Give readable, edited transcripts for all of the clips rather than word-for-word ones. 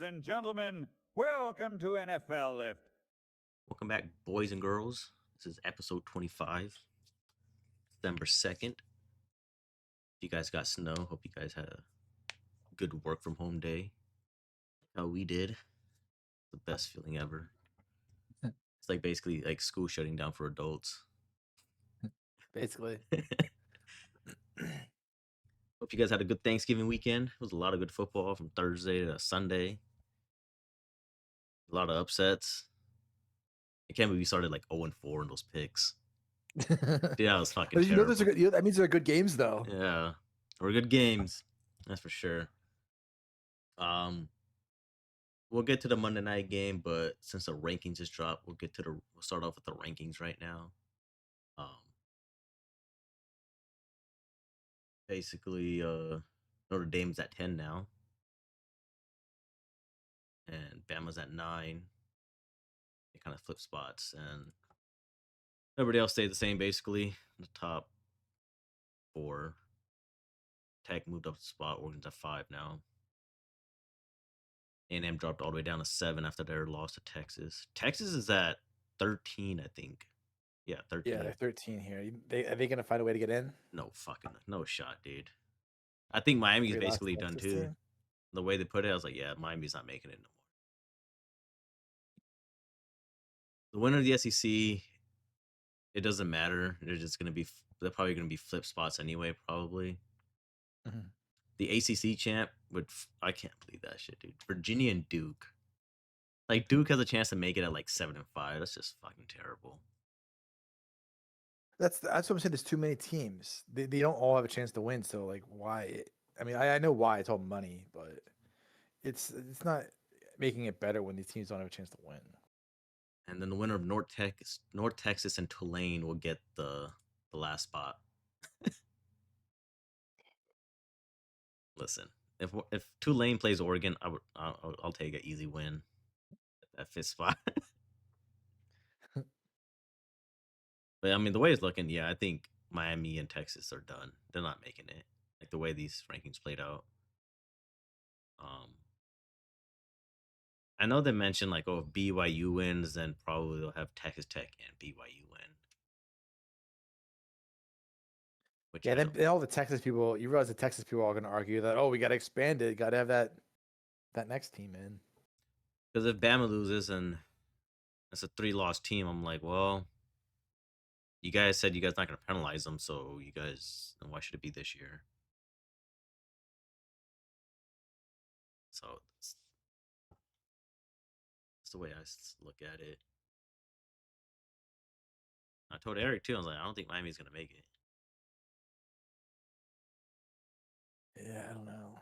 and gentlemen, welcome to NFL Lift. Welcome back, boys and girls. This is episode 25, December 2nd. If you guys got snow, hope you guys had a good work from home day. How we did. The best feeling ever. It's like basically like school shutting down for adults. Basically. Hope you guys had a good Thanksgiving weekend. It was a lot of good football from Thursday to Sunday. A lot of upsets. I can't believe we started like 0-4 in those picks. Yeah, that was fucking But you know, terrible. that means they're good games, though. Yeah, we're good games. That's for sure. We'll get to the Monday night game, but since the rankings just dropped, we'll start off with the rankings right now. Basically, Notre Dame's at 10 now, and Bama's at 9. They kind of flip spots, and everybody else stayed the same basically. The top 4. Tech moved up a spot. Oregon's at 5 now. A&M dropped all the way down to 7 after their loss to Texas. Texas is at 13, I think. Yeah, 13. Yeah, they're 13 here. Are they going to find a way to get in? No shot, dude. I think Miami's They lost basically to done Texas too. team? The way they put it, I was like, yeah, Miami's not making it no more. The winner of the SEC, it doesn't matter. They're probably gonna be flip spots anyway, probably. Mhm. The ACC champ I can't believe that shit, dude. Virginia and Duke. Like Duke has a chance to make it at like 7-5. That's just fucking terrible. That's what I'm saying. There's too many teams. They don't all have a chance to win. So like, why? I mean, I know why. It's all money, but it's not making it better when these teams don't have a chance to win. And then the winner of North Texas and Tulane will get the last spot. Listen, if Tulane plays Oregon, I'll take an easy win at 5th spot. But I mean, the way it's looking, yeah, I think Miami and Texas are done. They're not making it. Like the way these rankings played out. I know they mentioned like, oh, if BYU wins, then probably they'll have Texas Tech and BYU win. Which Yeah, then all the Texas people, you realize the Texas people are going to argue that, oh, we got to expand it, got to have that next team in. Because if Bama loses and it's a 3-loss team, I'm like, well, you guys said you guys not going to penalize them, so then why should it be this year? So that's the way I look at it. I told Eric too. I was like, I don't think Miami's gonna make it. Yeah, I don't know.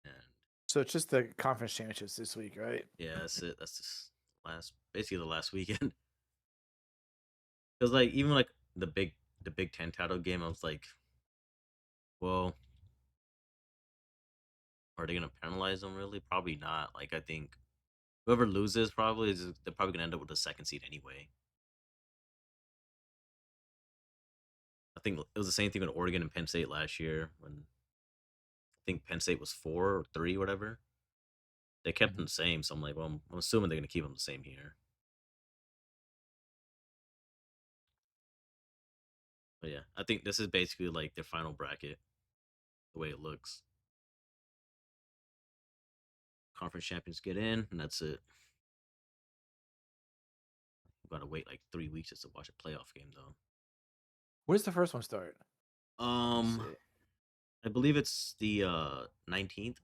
And so it's just the conference championships this week, right? Yeah, that's it. That's just basically the last weekend. Because like even like the Big Ten title game, I was like, well, are they gonna penalize them really? Probably not. Like I think whoever loses they're probably gonna end up with the 2nd seed anyway. I think it was the same thing with Oregon and Penn State last year when I think Penn State was 4 or 3, whatever. They kept them the same, so I'm like, well, I'm assuming they're gonna keep them the same here. But yeah, I think this is basically like their final bracket, the way it looks. Conference champions get in, and that's it. We've got to wait like 3 weeks just to watch a playoff game, though. Where's the first one start? I believe it's the 19th.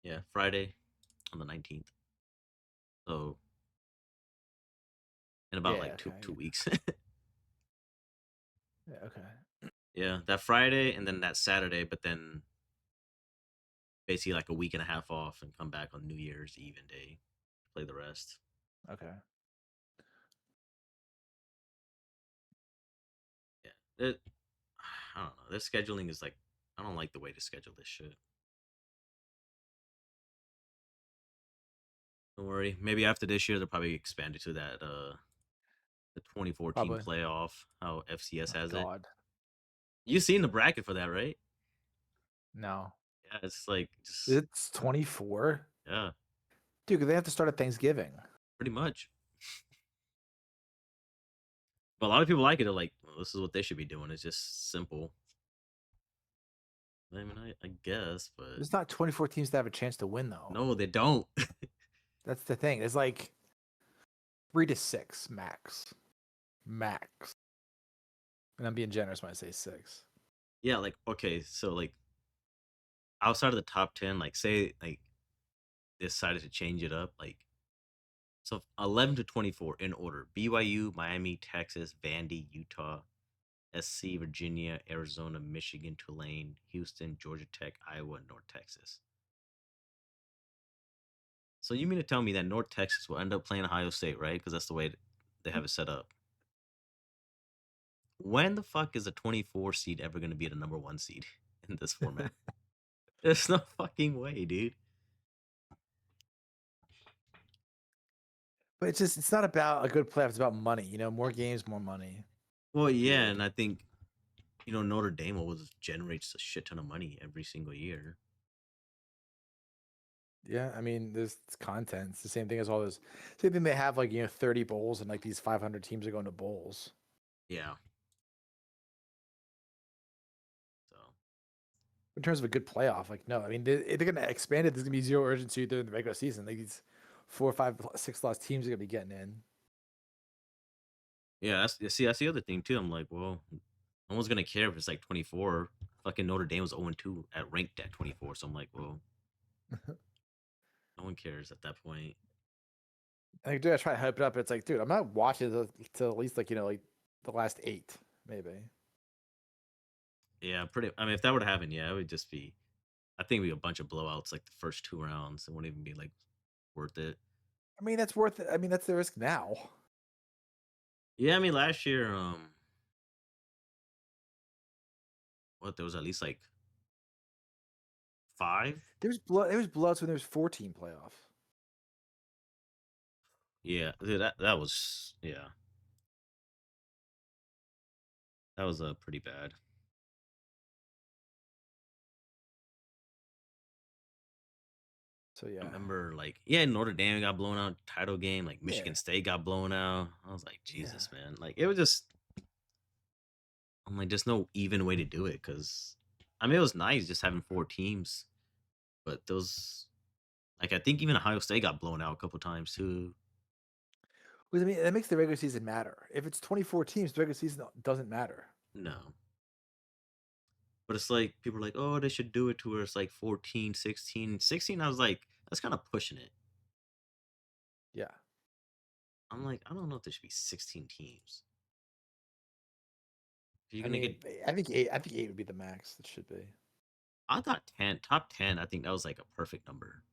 Yeah, Friday on the 19th. So in about two weeks. Yeah, okay. Yeah, that Friday and then that Saturday, but then basically like a week and a half off and come back on New Year's Eve and day, play the rest. Okay. Yeah, I don't know. This scheduling is like, I don't like the way to schedule this shit. Don't worry. Maybe after this year, they'll probably expand it to that the 2014 playoff, how FCS has it. You've seen the bracket for that, right? No, Yeah, it's like just it's 24, yeah, dude. 'Cause they have to start at Thanksgiving. pretty much. But a lot of people like it. They're like, well, this is what they should be doing. It's just simple. I mean, I guess, but There's not 24 teams that have a chance to win though. no, they don't. That's the thing. It's like 3 to 6 max, max. And I'm being generous when I say 6. Yeah, like okay, so like outside of the top 10, like say like they decided to change it up, like so 11 to 24 in order: BYU, Miami, Texas, Vandy, Utah, SC, Virginia, Arizona, Michigan, Tulane, Houston, Georgia Tech, Iowa, and North Texas. So you mean to tell me that North Texas will end up playing Ohio State, right? Because that's the way they have it set up. When the fuck is a 24 seed ever going to be the number 1 seed in this format? There's no fucking way, dude. But it's not about a good playoff. It's about money. More games, more money. Well, yeah, Period. and I think Notre Dame always generates a shit ton of money every single year. Yeah, I mean, there's content. It's the same thing as all those. Same thing they have, like 30 bowls, and like these 500 teams are going to bowls. Yeah. So In terms of a good playoff, like no, I mean they're going to expand it. There's going to be zero urgency during the regular season. Like these 4, 5, 6 lost teams are going to be getting in. yeah, that's the other thing too. I'm like, well, no one's gonna care if it's like 24. Fucking Notre Dame was 0-2 at ranked at 24, so I'm like, well, no one cares at that point. Like, dude, I try to hype it up. It's like, dude, I'm not watching to at least like like the last 8, maybe. Yeah, pretty. I mean, if that were to happen, yeah, it would just be. I think it'd be a bunch of blowouts like the first 2 rounds. It wouldn't even be like worth it. I mean, that's worth it. I mean, that's the risk now. Yeah, I mean, last year, what there was at least like 5. There was bloods when there was 14 playoff. Yeah, dude, that was yeah, that was pretty bad. So I yeah, remember like yeah, Notre Dame got blown out title game, like yeah, Michigan State got blown out. I was like, yeah. Jesus, man, like it was just. I'm like, there's no even way to do it because, I mean, it was nice just having 4 teams, but those like I think even Ohio State got blown out a couple times too. Because I mean, that makes the regular season matter. If it's 24 teams, the regular season doesn't matter. No, but it's like people are like, oh, they should do it to where it's like 14, 16, 16. I was like, that's kind of pushing it. Yeah. I'm like, I don't know if there should be 16 teams. If you're I gonna get, mean, I think 8. I think 8 would be the max. It should be. I thought 10, top 10. I think that was like a perfect number.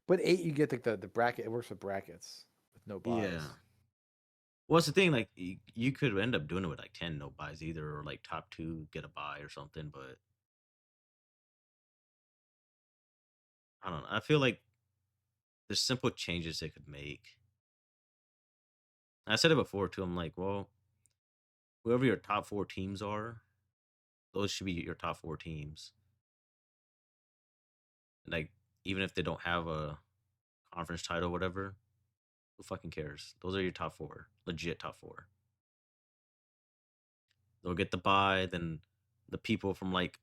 But 8, you get like the bracket. It works with brackets with no buys. Yeah. What's the thing? Like you could end up doing it with like 10 no buys either, or like top 2 get a buy or something. But I don't know. I feel like there's simple changes they could make. I said it before too. I'm like, well, whoever your top 4 teams are, those should be your top 4 teams. Like, even if they don't have a conference title, whatever, who fucking cares? Those are your top 4, legit top 4. They'll get the bye, then the people from like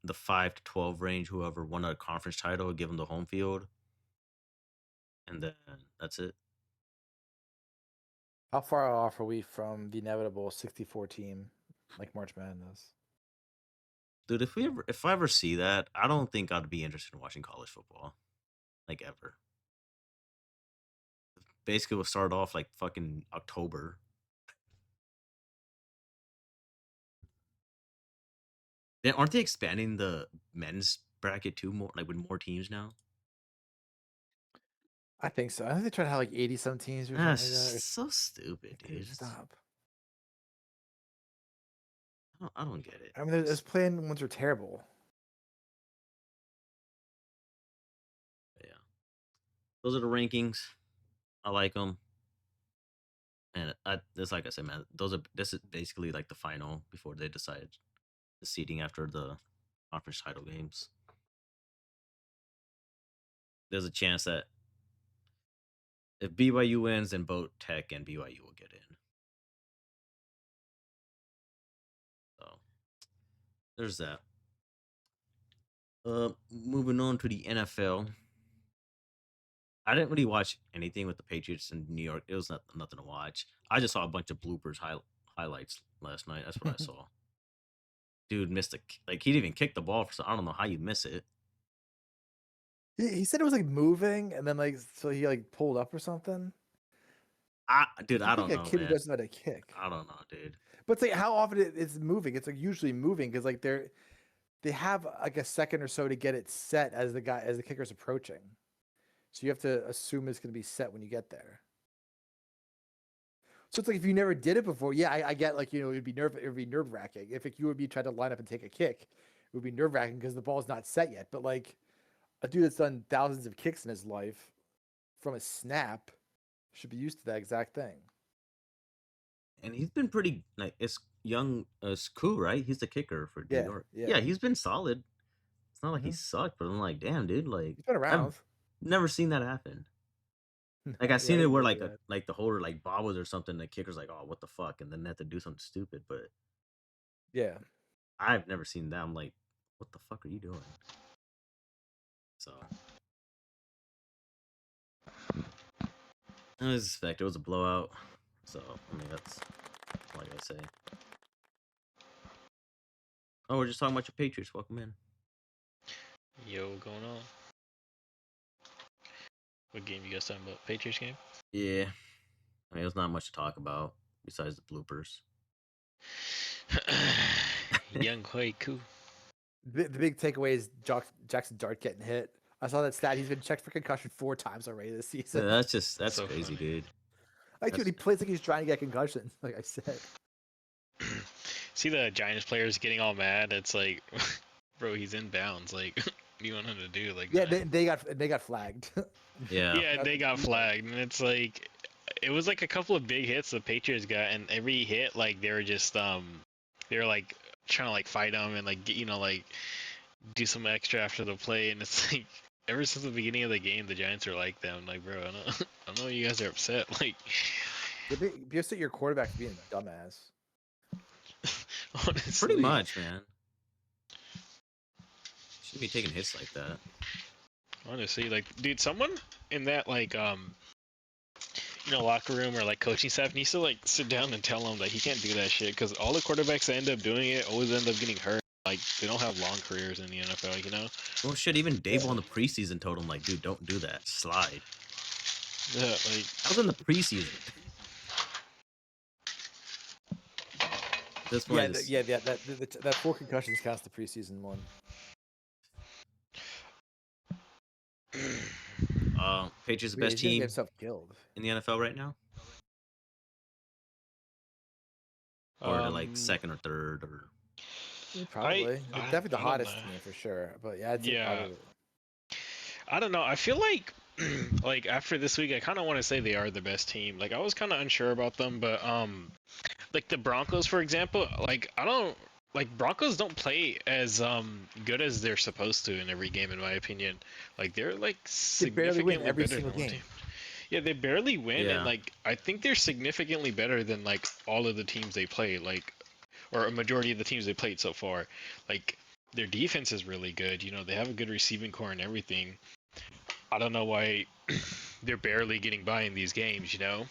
the 5 to 12 range, whoever won a conference title, give them the home field, and then that's it. How far off are we from the inevitable 64 team, like March Madness? Dude, if I ever see that, I don't think I'd be interested in watching college football, like ever. Basically, we'll start off like fucking October. Then aren't they expanding the men's bracket too, more like with more teams now? I think so. I think they try to have like 80 some teams or Ah, something like that. so stupid, Dude, dude. stop. I don't get it. I mean, those playing ones are terrible. Yeah, those are the rankings. I like them, and just like I said, man, this is basically like the final before they decide the seating after the conference title games. There's a chance that if BYU wins, then both Tech and BYU will get in. So there's that. Moving on to the NFL. I didn't really watch anything with the Patriots in New York. It was nothing to watch. I just saw a bunch of bloopers highlights last night. That's what I saw. Dude missed he didn't even kick the ball I don't know how you miss it. He said it was like moving, and then like so he like pulled up or something. I I don't think know, a kid who man. doesn't know how to kick. I don't know, dude. But it's like how often it's moving. It's like usually moving because like they have like a second or so to get it set as the kicker's approaching. So you have to assume it's going to be set when you get there. So it's like if you never did it before, yeah, I get like it'd be nerve wracking. If you would be trying to line up and take a kick, it would be nerve wracking because the ball's not set yet. But like a dude that's done thousands of kicks in his life from a snap should be used to that exact thing. And he's been pretty it's young Koo, right? He's the kicker for New York. Yeah. Yeah, he's been solid. It's not like he sucked, but I'm like, damn, dude, like He's been around. I've never seen that happen. Like I seen it where like the holder like bobbles or something, the kicker's like, oh, what the fuck, and then they have to do something stupid. But yeah, I've never seen that. I'm like, what the fuck are you doing? So it was fact. It was a blowout. So I mean that's all I gotta say. Oh, we're just talking about your Patriots. Welcome in. Yo, what going on? What game you guys talking about? Patriots game? Yeah. I mean, there's not much to talk about besides the bloopers. Young Hoi Koo. the big takeaway is Jackson Dart getting hit. I saw that stat. He's been checked for concussion 4 times already this season. Yeah, that's So crazy, funny. dude. Like, dude, he plays like he's trying to get concussion. Like I said. See the Giants players getting all mad. It's like, bro, he's in bounds. Like, what do you want him to do? Like, Yeah, man. they got flagged. Yeah. Yeah, they got flagged, and it's like, it was like a couple of big hits the Patriots got, and every hit, like, they were just they were like trying to like fight them and like like do some extra after the play, and it's like ever since the beginning of the game, the Giants are like them. Like, bro, I know you guys are upset. Like, Be upset your quarterback being a dumbass. honestly, Pretty much, man. Shouldn't be taking hits like that. Honestly, like, dude, someone in that like locker room or like coaching staff needs to like sit down and tell him that he can't do that shit, because all the quarterbacks that end up doing it always end up getting hurt. Like, they don't have long careers in the NFL, you know? Well, shit, even Dable in the preseason told him, like, dude, don't do that. Slide. Yeah, like, That was in the preseason. This one That 4 concussions counts the preseason one. Patriots the Yeah, best he's gonna team get himself killed. in the NFL right now? Or they're like second or third, or Probably. They're definitely the I don't hottest know. team for sure. But yeah, I'd say Yeah. probably. I don't know. I feel like like after this week, I kind of want to say they are the best team. Like, I was kind of unsure about them, but like the Broncos, for example, like Broncos don't play as good as they're supposed to in every game, in my opinion. Like, they're like They barely significantly win every better single than one game. team. Yeah, they barely win, Yeah. and like I think they're significantly better than like all of the teams they play, like, or a majority of the teams they played so far. Like, their defense is really good. You know, they have a good receiving core and everything. I don't know why they're barely getting by in these games, you know?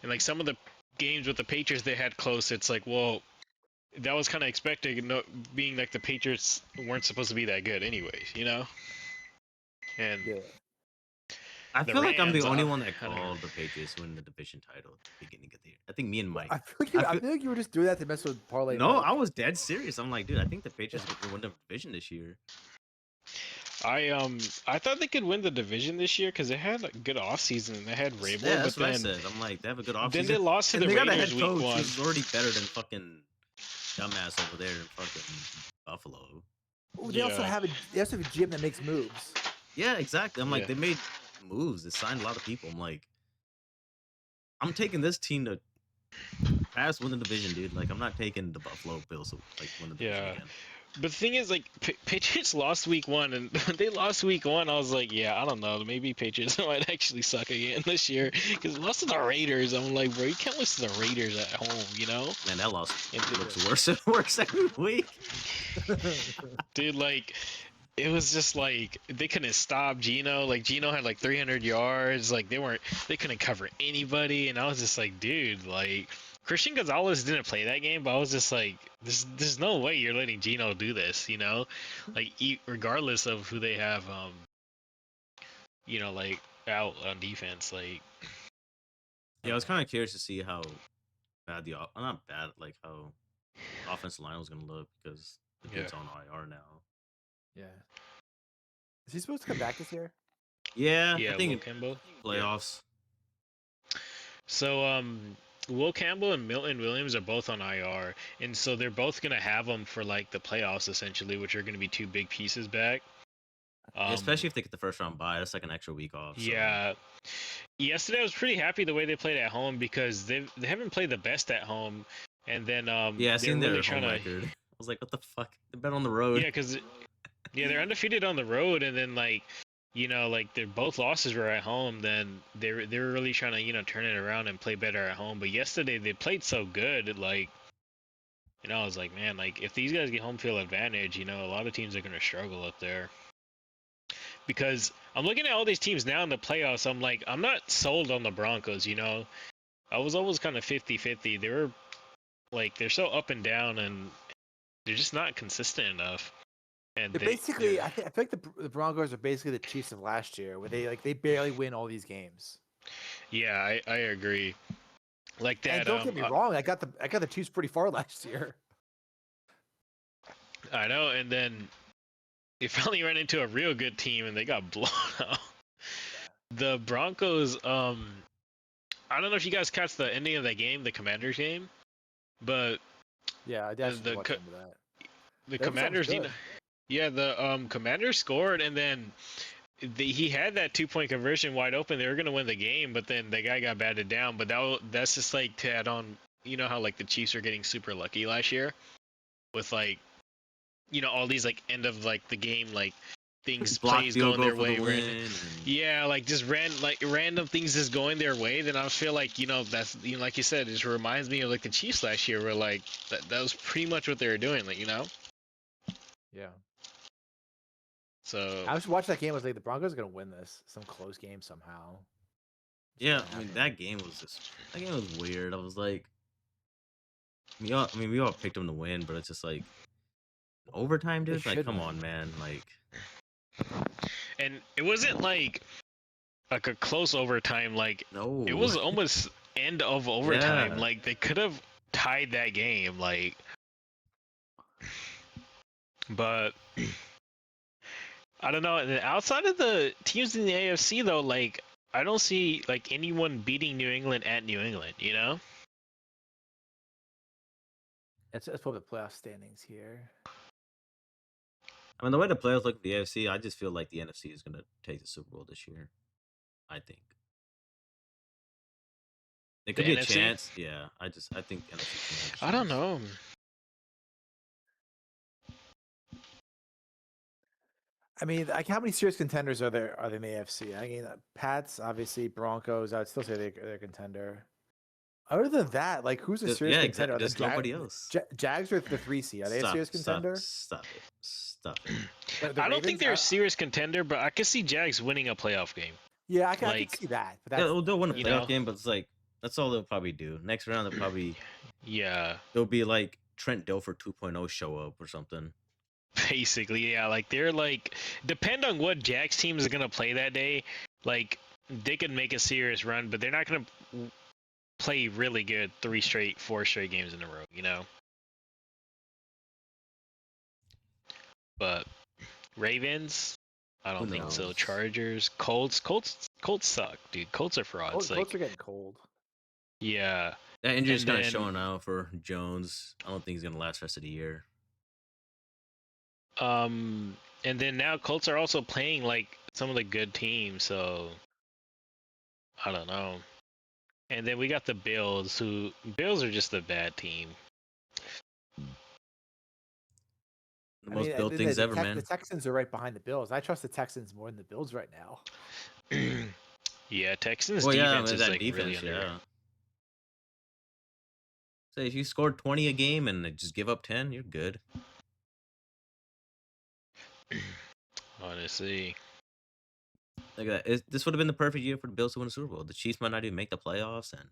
And like some of the games with the Patriots they had close, it's like, well, that was kind of expected, being like the Patriots weren't supposed to be that good anyways, you know? And Yeah. I The feel like I'm the Rams, only one that I don't know. called the Patriots win the division title at the beginning of the year. I think me and Mike. I feel like you were just doing that to mess with parlay. No, Mike. I was dead serious. I'm like, dude, I think the Patriots could win the division this year. I thought they could win the division this year because they had a good offseason and they had Rabel, Yeah, that's but what I then said. I'm like, they have a good offseason. then they lost to and the they got a Raiders head week coach 1. who's already better than fucking dumbass over there in fucking Buffalo. Ooh, they also Yeah. have a GM that makes moves. Yeah, exactly. I'm like, Yeah. they made moves. They signed a lot of people. I'm like, I'm taking this team to pass win the division, dude. Like, I'm not taking the Buffalo Bills to like win the division Yeah. again. But the thing is, like, Patriots lost week 1, and when they lost week 1, I was like, yeah, I don't know, maybe Patriots might actually suck again this year. Because lost to the Raiders, I'm like, bro, you can't lose to the Raiders at home, you know? Man, that loss And looks worse and worse every week. dude, like, it was just like they couldn't stop Geno. Like Geno had like 300 yards. Like they couldn't cover anybody. And I was just like, dude, like Christian Gonzalez didn't play that game, but I was just like, there's no way you're letting Geno do this, you know? Like regardless of who they have, like out on defense, like. Yeah, I was kind of curious to see how bad not bad, like how offensive line was gonna look because the dude's on IR now. Yeah. Is he supposed to come back this year? Yeah, Yeah, I think Will in Campbell. playoffs. So Will Campbell and Milton Williams are both on IR, and so they're both gonna have them for like the playoffs essentially, which are gonna be 2 big pieces back. Yeah, especially if they get the first round bye, that's like an extra week off. So. Yeah. Yesterday I was pretty happy the way they played at home because they haven't played the best at home, and then Yeah, I they're seen really their trying home to. record. I was like, what the fuck? They've been on the road. Yeah, because they're undefeated on the road, and then like. Like their both losses were at home. Then they were really trying to turn it around and play better at home. But yesterday they played so good, like I was like, man, like if these guys get home field advantage, a lot of teams are gonna struggle up there. Because I'm looking at all these teams now in the playoffs. I'm like, I'm not sold on the Broncos. I was always kind of 50-50. They were like they're so up and down, and they're just not consistent enough. And They're basically, I feel like the Broncos are basically the Chiefs of last year, where they barely win all these games. Yeah, I agree. Like that. And don't get me wrong, I got the Chiefs pretty far last year. I know, and then they finally ran into a real good team, and they got blown out. The Broncos. I don't know if you guys catch the ending of that game, the Commanders game, but yeah, I definitely watched into that. The Commanders, the Commanders scored, and then he had that 2-point conversion wide open. They were gonna win the game, but then the guy got batted down. But that's just like to add on. You know how like the Chiefs are getting super lucky last year, with like, all these like end of like the game like plays going their way. Yeah, like just random things just going their way. Then I feel like that's like you said, it just reminds me of like the Chiefs last year, where like that was pretty much what they were doing, like Yeah. So I was watching that game. I was like, the Broncos are gonna win this, some close game somehow. Yeah, I mean that game was weird. I was like, we all picked them to win, but it's just like overtime, dude. Like, come on, man. Like, and it wasn't like a close overtime. Like, no, it was almost end of overtime. Yeah. Like they could have tied that game. Like, but I don't know. And then outside of the teams in the AFC, though, like I don't see like anyone beating New England at New England. Let's pull up the playoff standings here. I mean, the way the playoffs look at the AFC, I just feel like the NFC is gonna take the Super Bowl this year. I think it could The be a NFC? chance. Yeah, I think NFC. I don't know. I mean, like, how many serious contenders are there in the AFC? I mean, Pats, obviously, Broncos. I would still say they're a contender. Other than that, like, who's a serious contender? Exactly. There's nobody else. Jags are the 3 seed. Are they a serious contender? Stop it. The I don't think Ravens, they're a serious contender, but I could see Jags winning a playoff game. Yeah, I can like- see that. But Yeah, that's, they'll win a you playoff know? game, but it's like that's all they'll probably do. Next round, they'll probably Yeah, they'll be like Trent Dilfer 2.0 show up or something. basically, yeah. Like they're like, depend on what Jags team is gonna play that day. Like they could make a serious run, but they're not gonna play really good 4 straight games in a row. But Ravens, I don't Who think so. knows? Chargers, Colts suck, dude. Colts are frauds. Colts are getting cold. Yeah. That injury's And kind of then- showing out for Jones. I don't think he's gonna last the rest of the year. And then now Colts are also playing like some of the good teams, so I don't know. And then we got the Bills, Bills are just a bad team. The I most mean, built things ever, the man. Texans are right behind the Bills. I trust the Texans more than the Bills right now. Yeah, Texans Well, yeah, I defense mean, is that like really defense, under. yeah. Say if you scored 20 a game and they just give up 10, you're good. Honestly, Look at that. This would have been the perfect year for the Bills to win the Super Bowl. The Chiefs might not even make the playoffs, and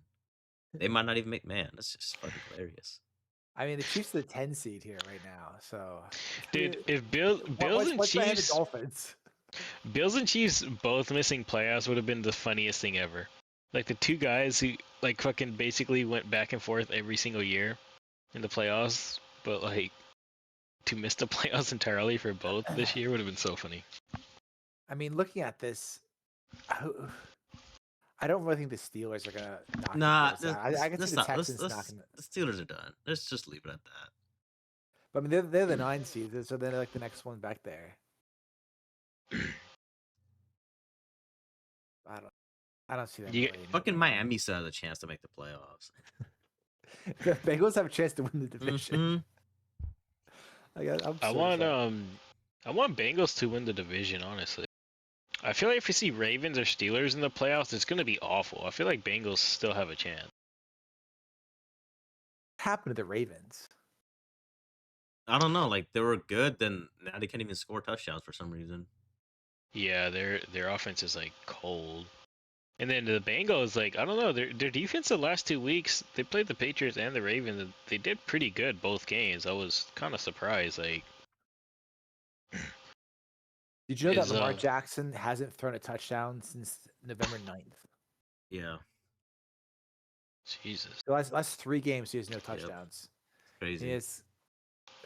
they might not even make. Man, that's just fucking hilarious. I mean, the Chiefs are the 10 seed here right now. So, dude, if Bills and what's behind the Chiefs, Dolphins? Bills and Chiefs both missing playoffs would have been the funniest thing ever. Like the two guys who like fucking basically went back and forth every single year in the playoffs, but like to miss the playoffs entirely for both this year would have been so funny. I mean, looking at this, I don't really think the Steelers are gonna knock Nah, the Bills out. I can see the Texans knocking. the Steelers are done. Let's just leave it at that. But I mean, they're the 9 seed, so they're like the next one back there. I don't see that. You- Really Fucking Miami still has a chance to make the playoffs. the Bengals have a chance to win the division. Mhm. I want Bengals to win the division, honestly. I feel like if you see Ravens or Steelers in the playoffs, it's gonna be awful. I feel like Bengals still have a chance. What happened to the Ravens? I don't know. Like they were good, then now they can't even score touchdowns for some reason. Yeah, their offense is like cold. And then the Bengals, like I don't know, their defense the last 2 weeks, they played the Patriots and the Ravens. And they did pretty good both games. I was kind of surprised. Like, Did you know that Is, Lamar Jackson hasn't thrown a touchdown since November 9th? Yeah, Jesus. The last 3 games, he has no touchdowns. crazy. He has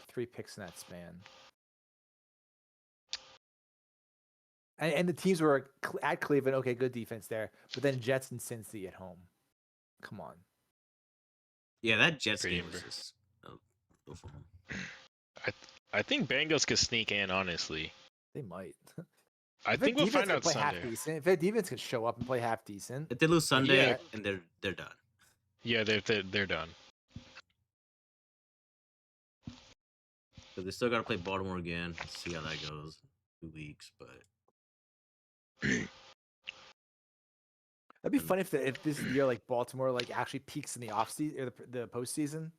3 picks in that span. And the teams were at Cleveland, okay, good defense there, but then Jets and Cincy at home. Come on. Yeah, that Jets Pretty game was impressive. just go for them. I think Bengals could sneak in. Honestly, They might. I If think their we'll defense find can out play half Sunday. decent, if their defense can show up and play half decent, If they lose Sunday, Yeah. and they're done. Yeah, they're done. Because they still got to play Baltimore again. Let's see how that goes. 2 weeks, but that'd be fun if this year like Baltimore like actually peaks in the off season or the postseason,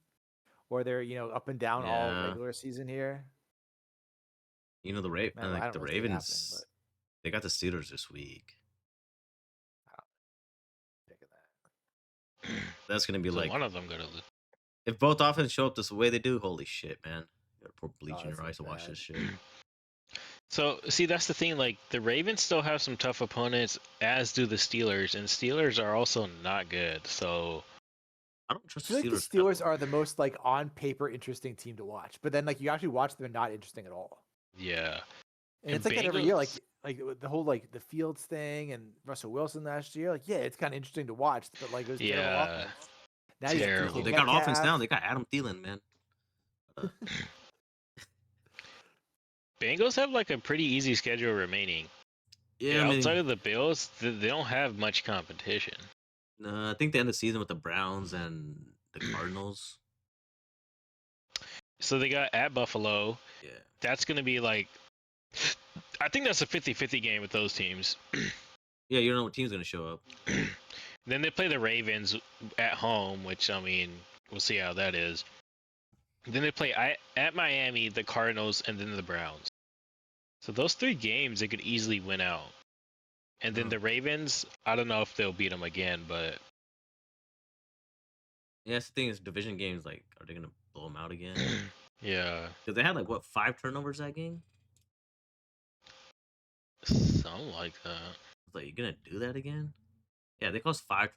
or they're up and down all Yeah. regular season here. you know the Man, I like don't the really see it happening, Ravens, they got the Steelers this week. Pick of that. That's gonna be So like one of them gotta lose. if both offenses show up this way they do. Holy shit, man! You gotta pour bleach in that's your eyes to not watch bad. this shit. So see, that's the thing. Like the Ravens still have some tough opponents, as do the Steelers, and Steelers are also not good. So I don't trust I feel like the Steelers. at Steelers all. are the most like on paper interesting team to watch, but then like you actually watch them, they're not interesting at all. yeah, And it's like that every year, like the whole like the Fields thing and Russell Wilson last year. Like, yeah, it's kind of interesting to watch, but like it was terrible Yeah, offense. Now you got terrible. DK They got offense Metcalf. now. They got Adam Thielen, man. Bengals have like a pretty easy schedule remaining. Yeah, I mean, Outside of the Bills, they don't have much competition. I think they end the season with the Browns and the Cardinals. So they got at Buffalo. Yeah, That's gonna be like, I think that's a 50-50 game with those teams. yeah. You don't know what team's gonna show up. Then they play the Ravens at home, which I mean, we'll see how that is. Then they play at Miami, the Cardinals, and then the Browns. So those 3 games they could easily win out. And then Oh. the Ravens, I don't know if they'll beat them again, but Yeah, that's the thing is division games. Like, are they gonna blow them out again? yeah, Because they had like what 5 turnovers that game. something like that. I was like, you gonna do that again? Yeah, they caused 5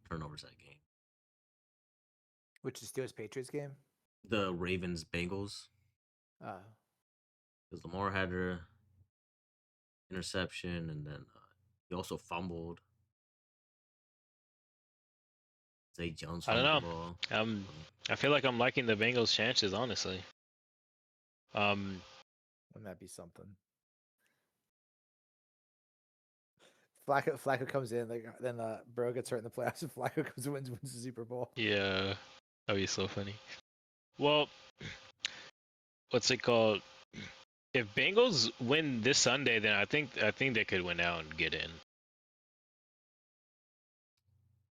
turnovers that game. Which is Steelers Patriots game. The Ravens Bengals. Uh, Because Lamar had her interception, and then he also fumbled. Zay Jones I don't fumbled know. the ball. I feel like I'm liking the Bengals' chances, honestly. wouldn't that be something? Flacco comes in, like then Burrow gets hurt in the playoffs, and Flacco comes and wins the Super Bowl. Yeah, that'd be so funny. Well, what's it called? If Bengals win this Sunday, then I think they could win out and get in.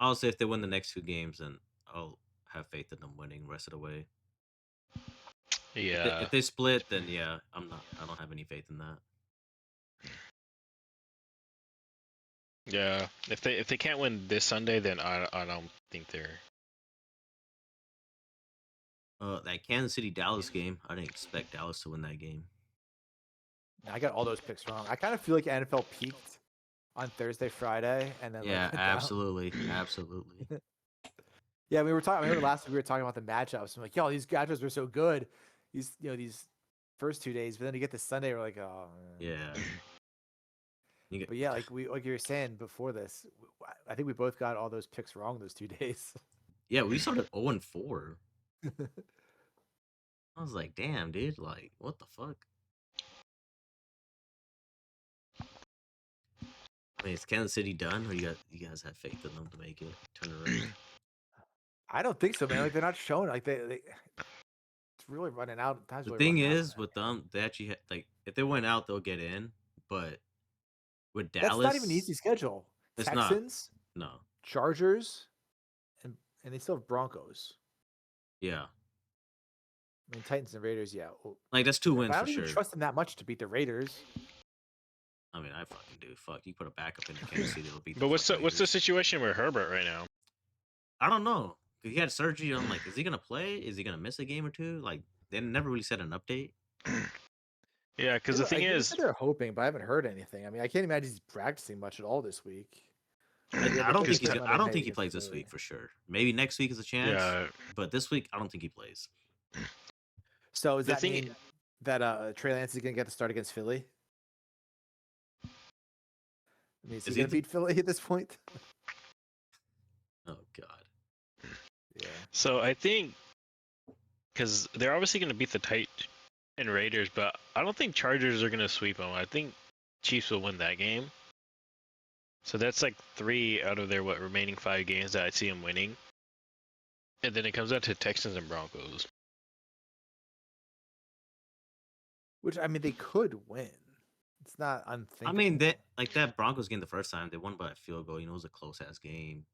I'll say if they win the next 2 games, then I'll have faith in them winning the rest of the way. Yeah. If they split, then yeah, I don't have any faith in that. Yeah. If they can't win this Sunday, then I don't think they're. That Kansas City Dallas game, I didn't expect Dallas to win that game. I got all those picks wrong. I kind of feel like NFL peaked on Thursday, Friday, and then Yeah, went down. absolutely, absolutely. Yeah, we were talking. I remember last week we were talking about the matchups. I'm like, yo, these matchups were so good. These first 2 days, but then you get to Sunday, we're like, oh. Yeah. But yeah, like you were saying before this, I think we both got all those picks wrong those 2 days. Yeah, we started 0-4. I was like, damn, dude, like, what the fuck? I mean, is Kansas City done, or you guys have faith in them to make it, turn it around? I don't think so, man. Like they're not showing. Like they it's really running out. Time's The really thing running out, is, man. with them, they actually like if they went out, they'll get in. But with That's Dallas, not even an easy schedule. it's not. Texans, No, Chargers, and they still have Broncos. yeah, I mean, Titans and Raiders, yeah. Well, like that's 2 but wins I for don't even sure. trust them that much to beat the Raiders. I mean, I fucking do. Fuck, you put a backup in the Kansas City, they'll beat. But what's the Raiders. situation with Herbert right now? I don't know. 'Cause he had surgery. I'm like, is he gonna play? Is he gonna miss a game or two? Like, they never really said an update. Yeah, because the thing They is, said they're hoping, but I haven't heard anything. I mean, I can't imagine he's practicing much at all this week. I don't think Thursday, I Monday don't night think he against plays this Philly. week for sure. Maybe next week is a chance. yeah, But this week, I don't think he plays. So does The that thing- mean that Trey Lance is going to get the start against Philly? I mean, is he Is going he to beat Philly at this point? Oh God. Yeah. So I think because they're obviously going to beat the Titans and Raiders, but I don't think Chargers are going to sweep them. I think Chiefs will win that game. So that's like 3 out of their remaining 5 games that I see them winning. And then it comes down to Texans and Broncos. Which, I mean, they could win. It's not unthinkable. I mean, that Broncos game the first time they won by a field goal. You know, it was a close ass game.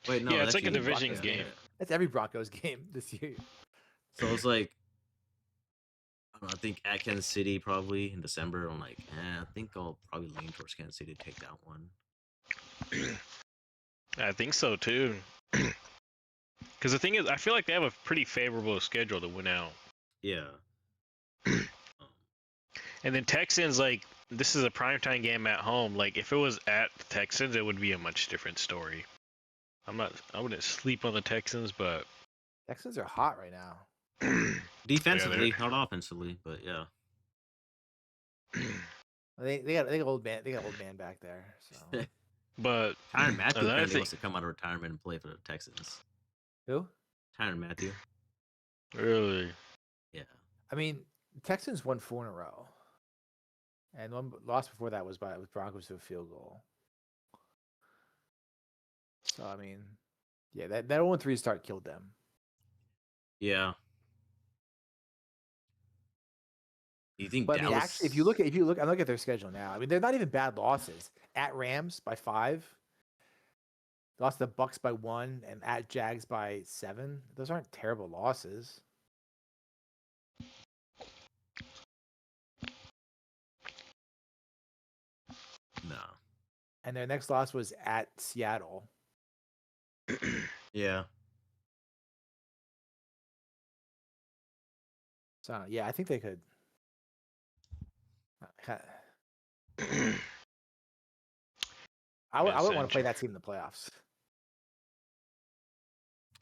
Wait, no, Yeah, it's like a actually- division Broncos game. That's every Broncos game this year. So it's like, I don't know, I think at Kansas City probably in December. I'm like, I think I'll probably lean towards Kansas City to take that one. I think so too. Because the thing is, I feel like they have a pretty favorable schedule to win out. Yeah. And then Texans, like, this is a primetime game at home. Like, if it was at the Texans, it would be a much different story. I wouldn't sleep on the Texans, but Texans are hot right now. Defensively, not offensively, but yeah. They got old man. They got old man back there. So but Tyrann Matthew Another apparently thing- wants to come out of retirement and play for the Texans. who? Tyrann Matthew. really, Yeah. I mean, Texans won 4 in a row, and one loss before that was with Broncos to a field goal. So I mean, yeah, that 0-3 start killed them. Yeah. You think But I mean, Dallas? actually, if you look, I'm looking at their schedule now. I mean, they're not even bad losses. At Rams by 5, lost to the Bucks by 1, and at Jags by 7. Those aren't terrible losses. No. And their next loss was at Seattle. Yeah. So yeah, I think they could. I would want to play that team in the playoffs.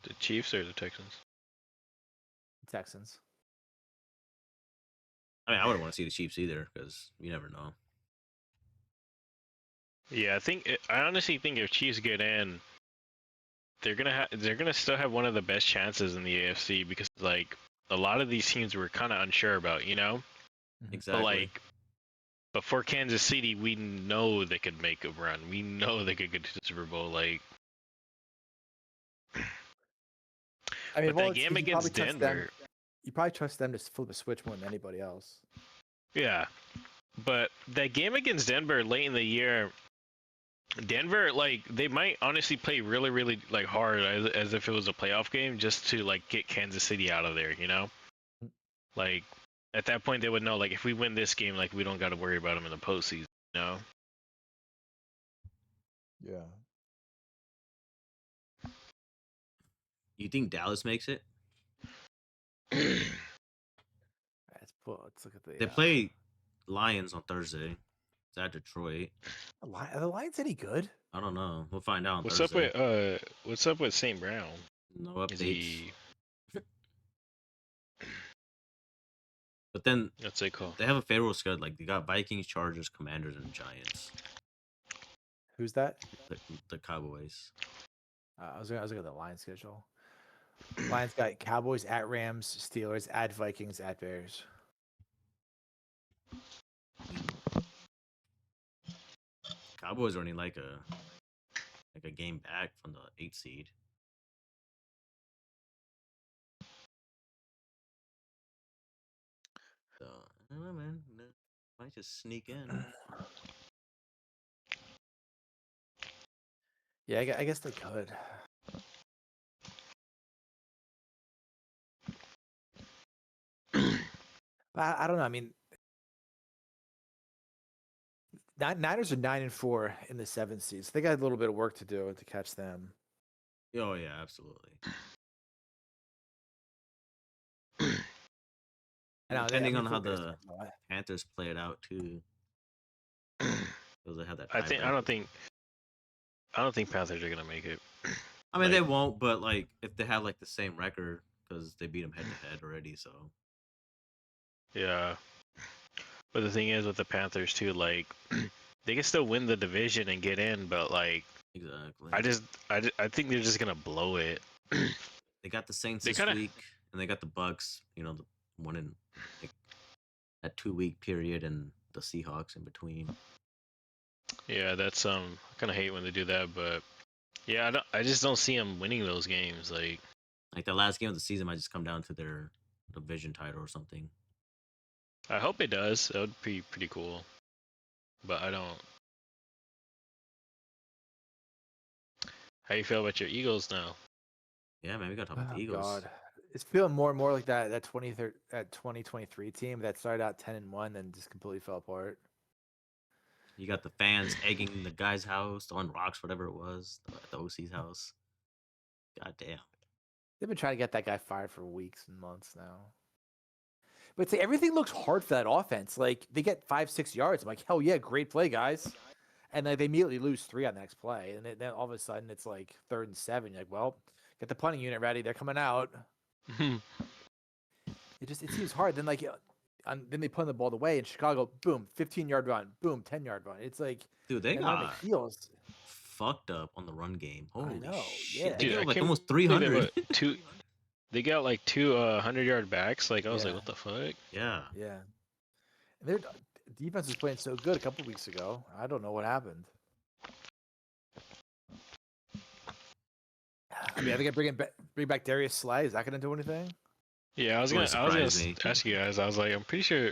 the Chiefs or the Texans? Texans. I mean, I wouldn't want to see the Chiefs either because you never know. Yeah, I honestly think if Chiefs get in, they're gonna still have one of the best chances in the AFC because like a lot of these teams we're kind of unsure about, you know. Exactly. But for Kansas City, we know they could make a run. We know they could get to the Super Bowl. Like, I mean, but that game against Denver, You probably trust them to flip a switch more than anybody else. Yeah, but that game against Denver late in the year, Denver, like, they might honestly play really, really like hard as if it was a playoff game just to like get Kansas City out of there, you know? Like, at that point they would know, like, if we win this game, like, we don't got to worry about them in the postseason, you know? Yeah. You think Dallas makes it? Let's look at the. They play Lions on Thursday. It's at Detroit. Are the Lions any good? I don't know. We'll find out on What's Thursday. up with St. Brown? No Is updates. he? But then What's it called? they have a favorable schedule. Like they got Vikings, Chargers, Commanders, and Giants. Who's that? The Cowboys. I was looking at the Lions schedule. Lions got Cowboys at Rams, Steelers at Vikings at Bears. Cowboys are only like a game back from the 8th seed. So I don't know, man. Might just sneak in. Yeah, I guess they could. I don't know. I mean, Niners are 9-4 in the 7th seed. So they got a little bit of work to do to catch them. Oh yeah, absolutely. And Depending on how the Panthers play it out too, because they have that. I don't think Panthers are gonna make it. I mean, they like- won't, but like if they have like the same record, because they beat them head to head already, so Yeah. But the thing is with the Panthers too, like they can still win the division and get in, but like exactly. I think they're just gonna blow it. They got the Saints They this kinda- week, and they got the Bucks. You know, the one in like, that 2-week period, and the Seahawks in between. Yeah, that's I kind of hate when they do that, but yeah, I just don't see them winning those games. Like, Like the last game of the season might just come down to their division title or something. I hope it does. That would be pretty cool, but I don't. How you feel about your Eagles now? Yeah, man, we gotta talk about Oh, the Eagles. God. It's feeling more and more like that 2023 team that started out 10-1 and just completely fell apart. You got the fans egging the guy's house, throwing rocks, whatever it was, at the OC's house. God damn. They've been trying to get that guy fired for weeks and months now. But see, everything looks hard for that offense. Like they get 5-6 yards. I'm like, hell yeah, great play, guys. And then they immediately lose 3 on the next play. And then all of a sudden it's like 3rd and 7. You're like, well, get the punting unit ready. They're coming out. It seems hard. Then then they punt the ball away in Chicago. Boom, 15-yard run. Boom, 10-yard run. It's like Dude, they and on the got heels. fucked up on the run game. Holy know, shit. yeah. They Dude, got I like can't almost believe 300. They got like two 100-yard backs. Like I was like, Yeah. what the fuck? Yeah. Yeah. And their defense was playing so good a couple weeks ago. I don't know what happened. I mean, are they gonna bring back Darius Slay? Is that gonna do anything? Yeah, I was Wouldn't gonna surprise me. ask you guys. I was like, I'm pretty sure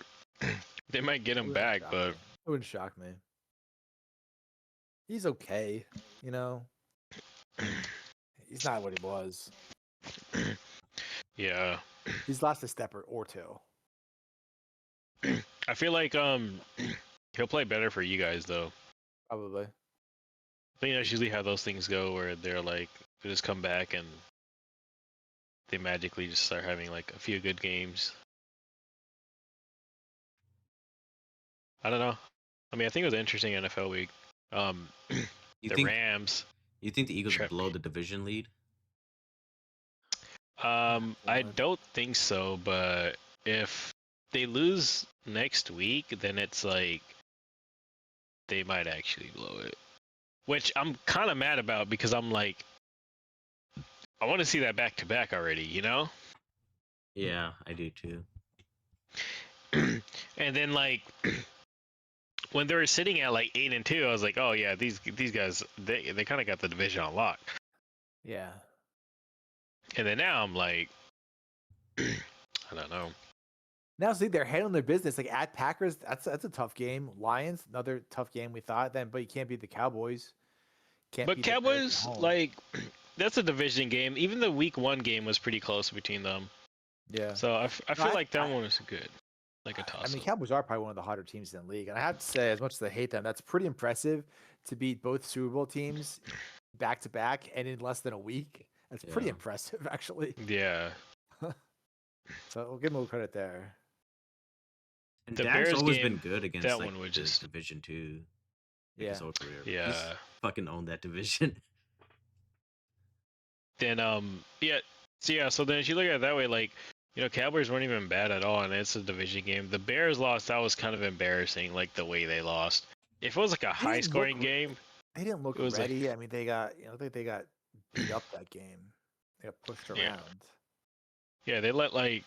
they might get him Wouldn't back, shock but me. It wouldn't shock me. He's okay, you know. He's not what he was. yeah, He's lost a step or two. I feel like he'll play better for you guys though. Probably. I think that's usually how those things go, where they're like they just come back and they magically just start having like a few good games. I don't know. I mean, I think it was an interesting NFL week. You The think Rams. you think the Eagles Trip. blow the division lead? I God. don't think so, but if they lose next week, then it's like they might actually blow it. Which I'm kind of mad about because I'm like, I want to see that back to back already, you know? Yeah, I do too. And then like when they were sitting at like 8-2, I was like, oh yeah, these guys they kind of got the division on lock. Yeah. And then now I'm like, I don't know. Now, see, they're handling their business. Like at Packers, that's a tough game. Lions, another tough game. We thought then, but you can't beat the Cowboys. Can't But beat the Bears at Cowboys, home. like, that's a division game. Even the week 1 game was pretty close between them. Yeah. So I feel I- like that I- one was good. Like a I toss mean, up. Cowboys are probably one of the hotter teams in the league, and I have to say, as much as I hate them, that's pretty impressive to beat both Super Bowl teams back to back and in less than a week. That's pretty Yeah. impressive, actually. Yeah. So we'll give them a little credit there. And The Dak's Bears always game, been good against that like, one would the just- Division 2. Like, Yeah. his whole career. He's Yeah. fucking owned that division. Then so then if you look at it that way, like, you know, Cowboys weren't even bad at all, and it's a division game. The Bears lost, that was kind of embarrassing, like the way they lost. If it was like a high look scoring re- game, They didn't look It was like- ready. I mean, they got, I think they got beat up that game. They got pushed Yeah. around. yeah, they let like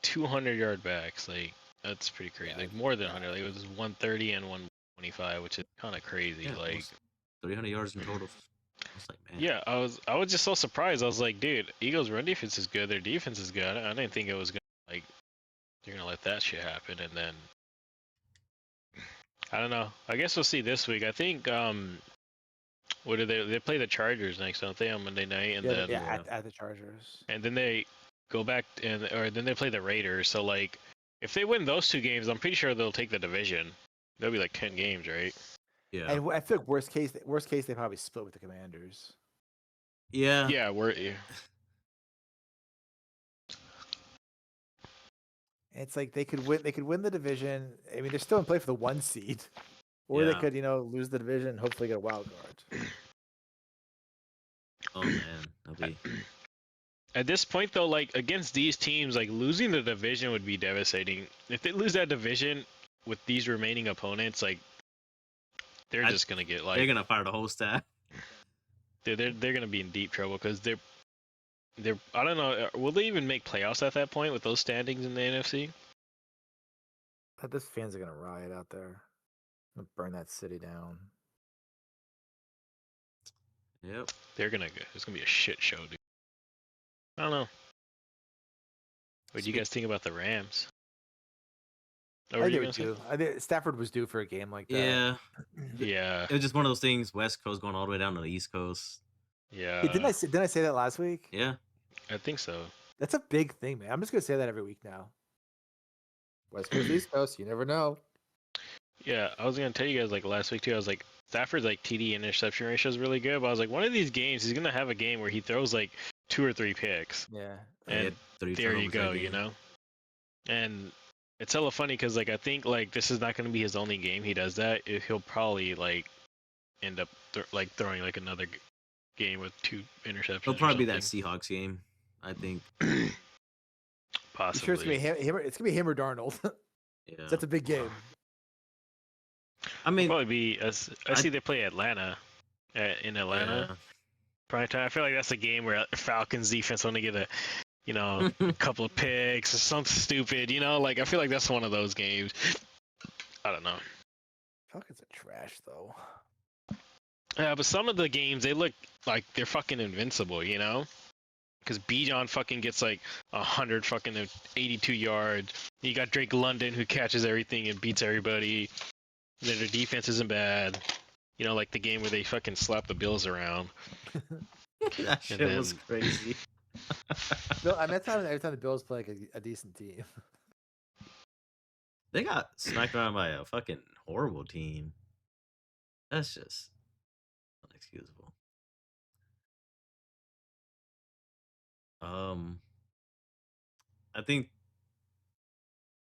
200-yard backs. Like, that's pretty crazy. Yeah, Like more than yeah. 100. Like, it was 130 and 125, which is kind of crazy. Yeah, like, almost 300 yards in total. I was like, man. yeah, I was just so surprised. I was like, dude, Eagles' run defense is good. Their defense is good. I didn't think it was gonna like they're gonna let that shit happen. And then I don't know. I guess we'll see this week. I think what do they play the Chargers next, don't they, on Monday night? And Yeah, then at the Chargers. and then they go back or then they play the Raiders. So like, if they win those 2 games, I'm pretty sure they'll take the division. That'll be like 10 games, right? Yeah. And I feel like worst case, they probably split with the Commanders. Yeah. Yeah, It's like they could win the division. I mean, they're still in play for the 1 seed, or they Yeah. could lose the division and hopefully get a wild card. Oh man, that'll be. At this point, though, like against these teams, like losing the division would be devastating. If they lose that division with these remaining opponents, like they're I- just gonna get like They're gonna fire the whole staff. they're gonna be in deep trouble because they're I don't know, will they even make playoffs at that point with those standings in the NFC? But this fans are gonna riot out there, gonna burn that city down. Yep. It's gonna be a shit show, dude. I don't know. What do you guys think about the Rams? Oh, were I you do gonna it say? too. I think Stafford was due for a game like that. Yeah. Yeah, It was just one of those things. West Coast going all the way down to the East Coast. yeah. Hey, didn't I say that last week? Yeah. I think so. That's a big thing, man. I'm just gonna say that every week now. West Coast, East Coast, you never know. Yeah, I was gonna tell you guys like last week too. I was like, Stafford's like TD interception ratio is really good, but I was like, one of these games he's gonna have a game where he throws like 2 or 3 picks, Yeah. He and had 3 there you turnovers that go, you game. know. And it's hella funny because like I think like this is not gonna be his only game he does that. He'll probably like end up throwing like another game with 2 interceptions. It'll or probably be that something. Seahawks game. I think. You Possibly. sure it's gonna be him? It's gonna be him or Darnold. Yeah. That's a big game. I mean, Probably be. I see they play Atlanta. In Atlanta. yeah. Prime time. I feel like that's a game where Falcons defense want to get a couple of picks or something stupid, like I feel like that's one of those games. I don't know. Falcons are trash though. Yeah, but some of the games they look like they're fucking invincible, because Bijan fucking gets like 100 fucking 82 yards. You got Drake London who catches everything and beats everybody. Then their defense isn't bad. Like the game where they fucking slap the Bills around. That shit then- was crazy. Bill, I mean, that's not every time the Bills play like a decent team. They got smacked around by a fucking horrible team. That's just unexcusable.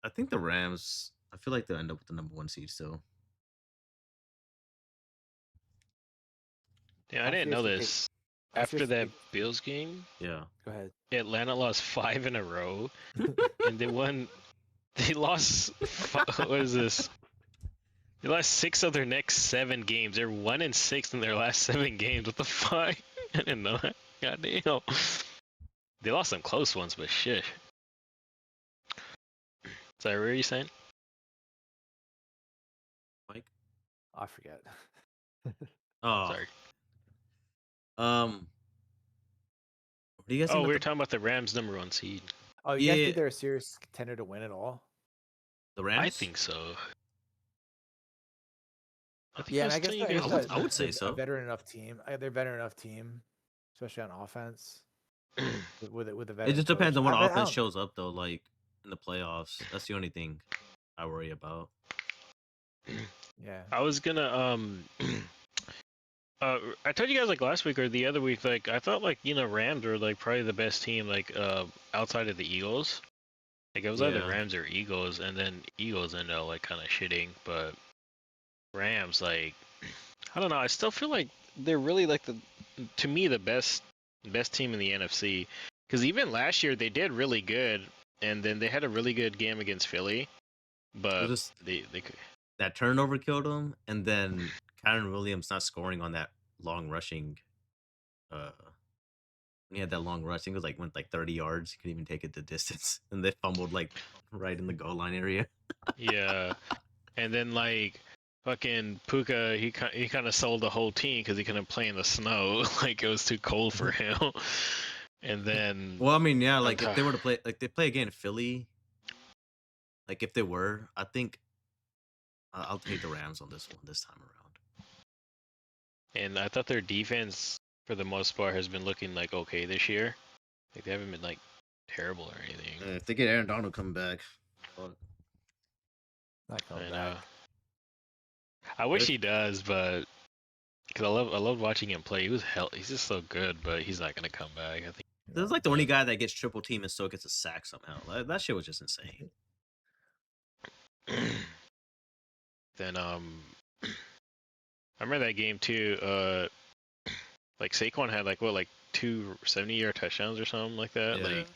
I think the Rams. I feel like they'll end up with the number 1 seed still. Yeah, I I'll didn't know seriously this. I'll After seriously that take- Bills game, Yeah. Go ahead. Atlanta lost 5 in a row, and they won. They lost. What is this? They lost 6 of their next 7 games. They're 1-6 in their last 7 games. What the fuck? I didn't know that. Goddamn. They lost some close ones, but shit. Sorry, what were you saying? Mike. I forget. Oh. Sorry. What do you guys think Oh, about we were talking about the Rams number 1 seed. Oh, you guys Yeah, think they're a serious contender to win it all? the Rams. I think so. I think Yeah, I and was I guess telling you that, I guys. guess I would they're say a so. veteran enough team. They're a veteran enough team, especially on offense with a It veteran just coach. depends on what I offense don't. shows up though. Like in the playoffs, that's the only thing I worry about. Yeah. I was gonna I told you guys like last week or the other week, like I thought like Rams were like probably the best team like outside of the Eagles. Like it was either Yeah. Rams or Eagles, and then Eagles ended up like kind of shitting, but Rams like I don't know. I still feel like they're really like to me the best team in the NFC. Because even last year they did really good, and then they had a really good game against Philly, It but was just they that turnover killed him, and then Kyron Williams not scoring on that long rushing. Uh, when he had that long rush, I think it was like went like 30 yards. He couldn't even take it the distance, and they fumbled like right in the goal line area. yeah, and then like fucking Puka he kind of sold the whole team because he couldn't play in the snow, like it was too cold for him, and then Well, I mean, yeah, on like if top. they were to play, like they play again Philly, like if they were, I think I'll take the Rams on this one this time around. And I thought their defense, for the most part, has been looking like okay this year. Like they haven't been like terrible or anything. If they get Aaron Donald coming back, Not coming I back. know. I wish he does, but because I loved watching him play. He's just so good, but he's not gonna come back. I this is like the only guy that gets triple team and still gets a sack somehow. That shit was just insane. think. Then I remember that game too. Like Saquon had like what like 2 70-yard touchdowns or something like that. Yeah. Like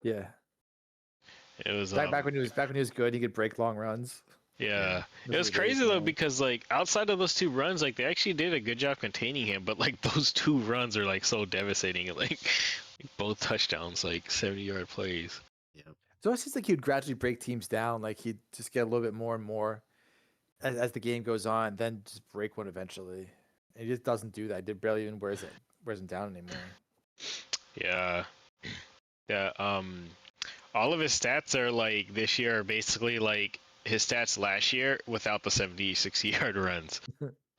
Yeah. it was Back when he was good, he could break long runs. yeah. Those It was were the days, crazy though man. because like outside of those 2 runs, like they actually did a good job containing him, but like those 2 runs are like so devastating. Like both touchdowns, like 70-yard plays. Yep. So it seems like he'd gradually break teams down. Like he'd just get a little bit more and more as the game goes on, then just break one eventually. And he just doesn't do that. He barely even wears him down anymore. Yeah. Yeah. All of his stats are like this year are basically like his stats last year without the 70, 60-yard runs.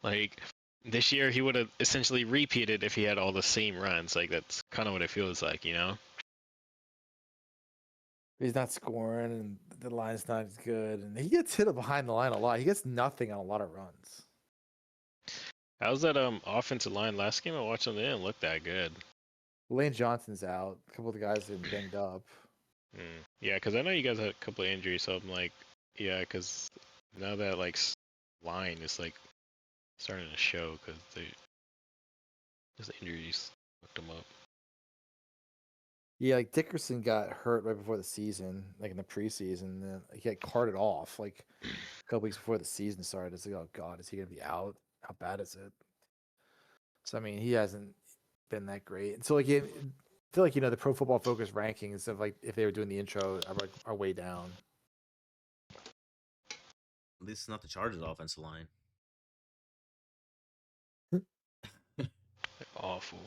Like this year he would have essentially repeated if he had all the same runs. Like that's kind of what it feels like, you know? He's not scoring, and the line's not as good, and he gets hit behind the line a lot. He gets nothing on a lot of runs. How's that offensive line? Last game I watched them, they didn't look that good. Lane Johnson's out. A couple of the guys have been banged up. Yeah, because I know you guys had a couple of injuries, so I'm like, yeah, because now that like line is like starting to show because the injuries fucked them up. Yeah, like Dickerson got hurt right before the season, like in the preseason. And then he got carted off like a couple weeks before the season started. It's like, oh God, is he gonna be out? How bad is it? So I mean, he hasn't been that great. And so like, I feel like the Pro Football Focus rankings of like if they were doing the intro are way down. At least it's not the Chargers offensive line. Awful.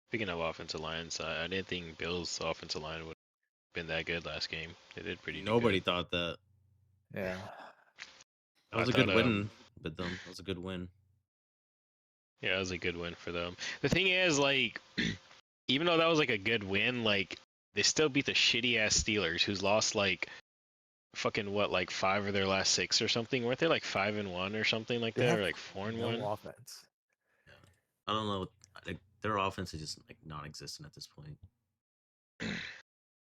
Speaking of offensive lines, I didn't think Bills' offensive line would have been that good last game. They did pretty Nobody good. thought that. Yeah. That was I a good thought, win with them. That was a good win. Yeah, it was a good win for them. The thing is, like, even though that was like a good win, like they still beat the shitty ass Steelers, who's lost like fucking what, like 5 of their last 6 or something. Weren't they like 5-1 or something like They that, have or like 4-1? no offense. I don't know. Like, their offense is just like non-existent at this point.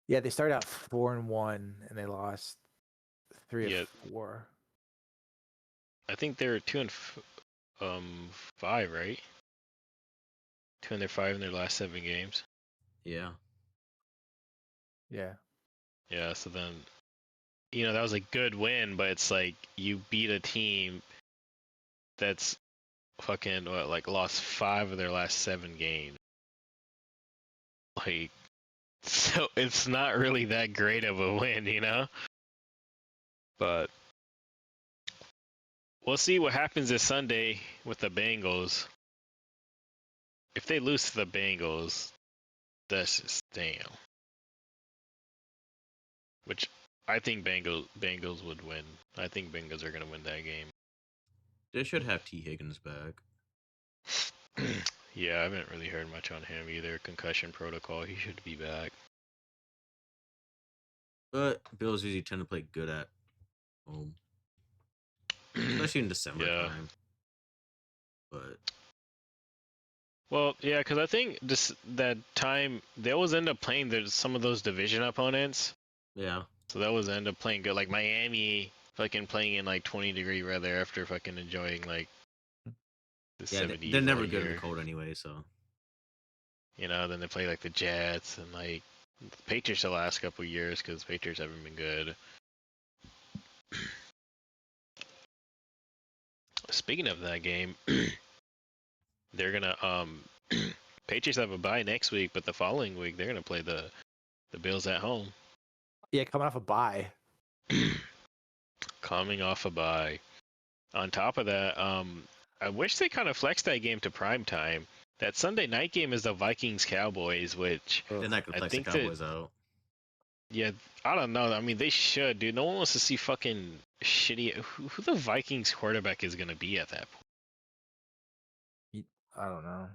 Yeah, they started out 4-1 and they lost 3 Yeah. of 4. I think they're 2-5, right? 2-5 in their last 7 games. Yeah. Yeah. Yeah, so then that was a good win, but it's like you beat a team that's fucking like lost 5 of their last 7 games. Like, so it's not really that great of a win, But we'll see what happens this Sunday with the Bengals. If they lose to the Bengals, That's just damn. Which I think Bengals would win. I think Bengals are gonna win that game. They should have T. Higgins back. Yeah, I haven't really heard much on him either. Concussion protocol, he should be back. But Bills usually tend to play good at home, especially in December Yeah. time. But Well, yeah, because I think that time they always end up playing some of those division opponents. yeah, So that was end up playing good. Like Miami fucking playing in like 20-degree weather after fucking enjoying like the yeah, 70s. they're never all good in year. the cold anyway. So You know, then they play like the Jets and like the Patriots the last couple years because Patriots haven't been good. Speaking of that game, they're gonna Patriots have a bye next week, but the following week they're gonna play the Bills at home. Yeah, coming off a bye. Coming off a bye. On top of that, I wish they kind of flexed that game to prime time. That Sunday night game is the Vikings Cowboys, which they're not gonna I flex the think that- Cowboys out. yeah, I don't know. I mean, they should, dude. No one wants to see fucking shitty. Who the Vikings quarterback is gonna be at that point? I don't know.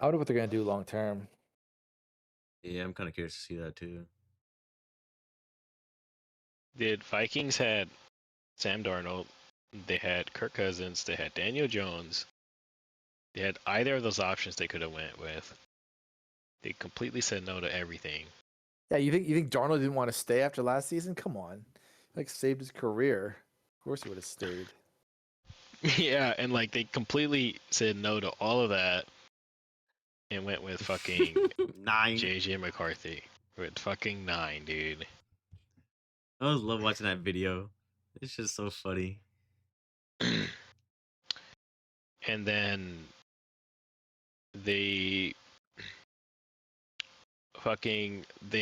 I wonder what they're gonna do long term. Yeah, I'm kind of curious to see that too. The Vikings had Sam Darnold, they had Kirk Cousins, they had Daniel Jones. They had either of those options they could have went with. They completely said no to everything. Yeah, you think Darnold didn't want to stay after last season? Come on, like saved his career. Of course he would have stayed. Yeah, and like they completely said no to all of that and went with fucking 9. JJ McCarthy. With fucking 9, dude. I always love watching that video. It's just so funny. And then they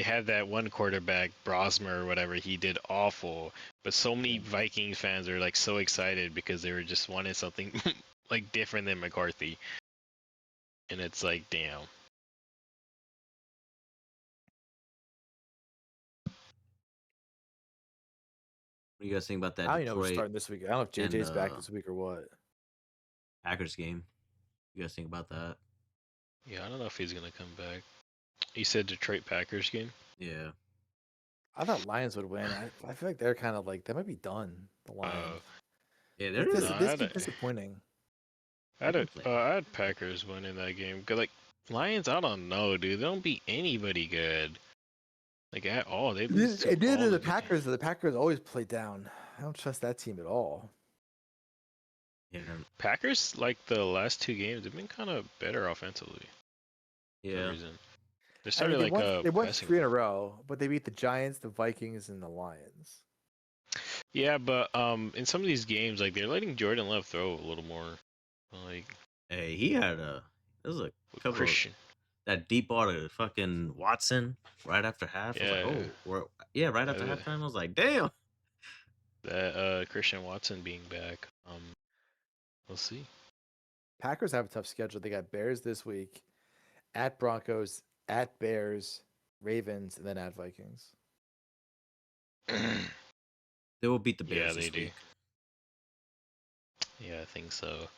had that one quarterback, Brosmer or whatever, he did awful. But so many Vikings fans are like so excited because they were just wanting something like different than McCarthy. And it's like, damn. What do you guys think about that I don't even know who's Detroit starting this week. I don't know if JJ's and, back this week or what. Packers game? You guys think about that? Yeah, I don't know if he's gonna come back. You said Detroit Packers game? Yeah. I thought Lions would win. I feel like they're kind of like they might be done. The Lions. Yeah, Like, they're this No, I this had is a- disappointing. I can play. had Packers winning that game. 'Cause, like, Lions, I don't know, dude. They don't beat anybody good. Like, at all. They lose to It did all the the Packers. The Packers always play down. I don't trust that team at all. Yeah. Packers, like, the last 2 games, they've been kind of better offensively. For some Yeah. reason. They I started, mean, they won passing 3 in a more. row, but they beat the Giants, the Vikings, and the Lions. Yeah, but in some of these games, like, they're letting Jordan Love throw a little more. Like, Hey, he had there was a couple of, Christian. that deep ball to fucking Watson right after half. I was Yeah. like, right after Yeah. halftime. I was like, damn. That Christian Watson being back. We'll see. Packers have a tough schedule. They got Bears this week, at Broncos, at Bears, Ravens, and then at Vikings. They will beat the Bears Yeah, this they do. week. Yeah, I think so.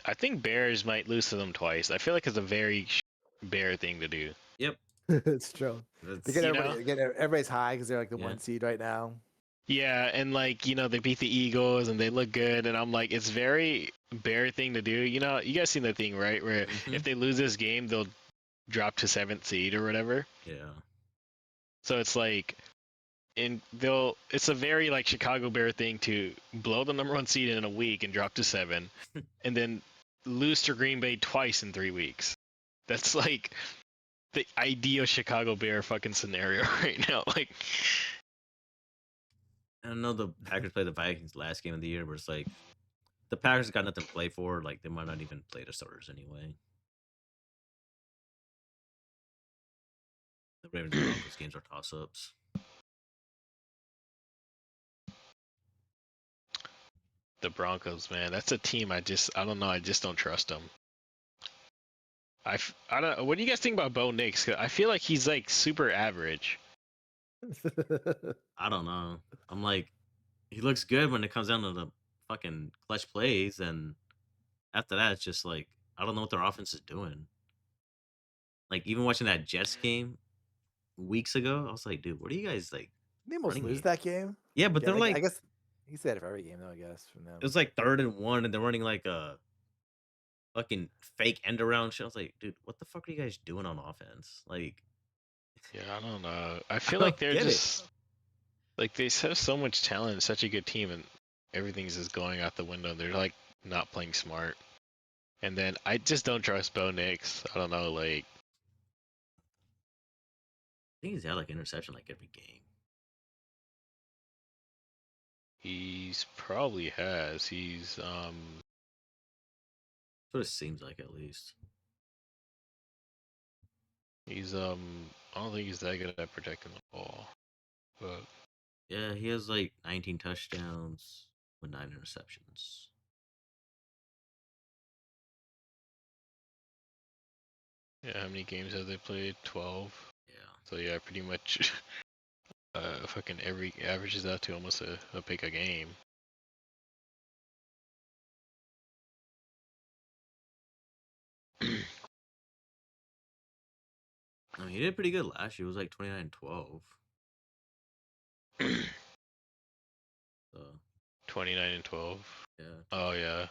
I think Bears might lose to them twice. I feel like it's a very Bear thing to do. Yep. It's true. That's- They get You everybody, know? get everybody's high because they're like the Yeah. 1 seed right now. Yeah, and like, they beat the Eagles and they look good, and I'm like, it's very Bear thing to do. You guys seen that thing, right? Where Mhm. if they lose this game, they'll drop to 7th seed or whatever. Yeah. So it's like, it's a very like Chicago Bear thing to blow the number 1 seed in a week and drop to 7, and then lose to Green Bay twice in 3 weeks. That's like the ideal Chicago Bear fucking scenario right now. Like, I know the Packers play the Vikings last game of the year, where it's like the Packers got nothing to play for. Like they might not even play the starters anyway. The Ravens and Broncos games are toss ups. the Broncos, man, that's a team I don't know, I just don't trust them. I don't. What do you guys think about Bo Nix? 'Cause I feel like he's like super average. I don't know. I'm like, he looks good when it comes down to the fucking clutch plays, and after that, it's just like I don't know what their offense is doing. Like even watching that Jets game weeks ago, I was like, dude, what are you guys like? They almost running lose it? that game. Yeah, but they're I like, guess you say that for every game, though. I guess from them. it was like 3rd and 1, and they're running like a fucking fake end around shit. I was like, dude, what the fuck are you guys doing on offense? Like, Yeah, I don't know. I I feel don't like they're get it. just like they have so much talent, such a good team, and everything's just going out the window. They're like not playing smart. And then I just don't trust Bo Nix. I don't know, like I think he's had like interception like every game. he's probably has. That's what it seems like at least. I don't think he's that good at protecting the ball. But Yeah, he has like 19 touchdowns with 9 interceptions. yeah, how many games have they played? 12. Yeah. So yeah, pretty much fucking every averages out to almost a pick a game. I mean, he did pretty good last year. It was like 29-12. So 29 and 12. yeah. Oh yeah.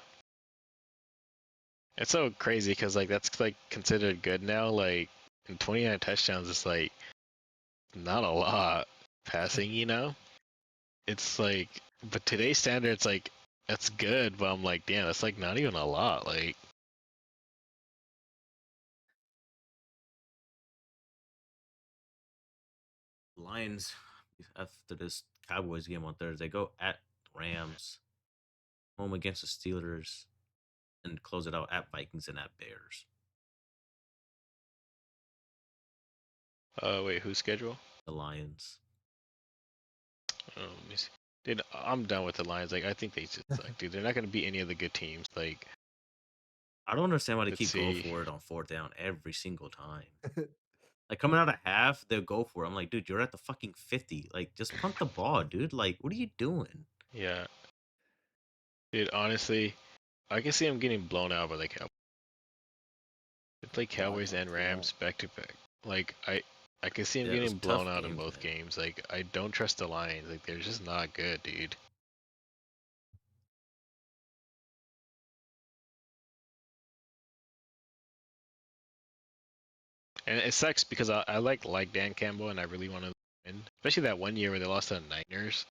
It's so crazy because like that's like considered good now. Like in 29 touchdowns, it's like not a lot passing. It's like, but today's standard, it's like that's good. But I'm like, damn, that's like not even a lot. Like Lions after this Cowboys game on Thursday go at Rams, home against the Steelers, and close it out at Vikings and at Bears. wait, whose schedule? The Lions. Oh, let me see. Dude, I'm done with the Lions. Like I think they just like, dude, they're not gonna beat any of the good teams. Like I don't understand why they Let's keep going see. for it on 4th down every single time. Like coming out of half, they'll go for it. I'm like, dude, you're at the fucking 50. Like, just punt the ball, dude. Like, what are you doing? yeah, dude, honestly, I can see them getting blown out by the Cowboys. They play Cowboys and Rams back to back. Like I can see them Yeah, those getting tough blown out in games, both man. games. Like I don't trust the Lions. Like they're just not good, dude. And it sucks because I like Dan Campbell and I really want to win, especially that one year where they lost to the Niners.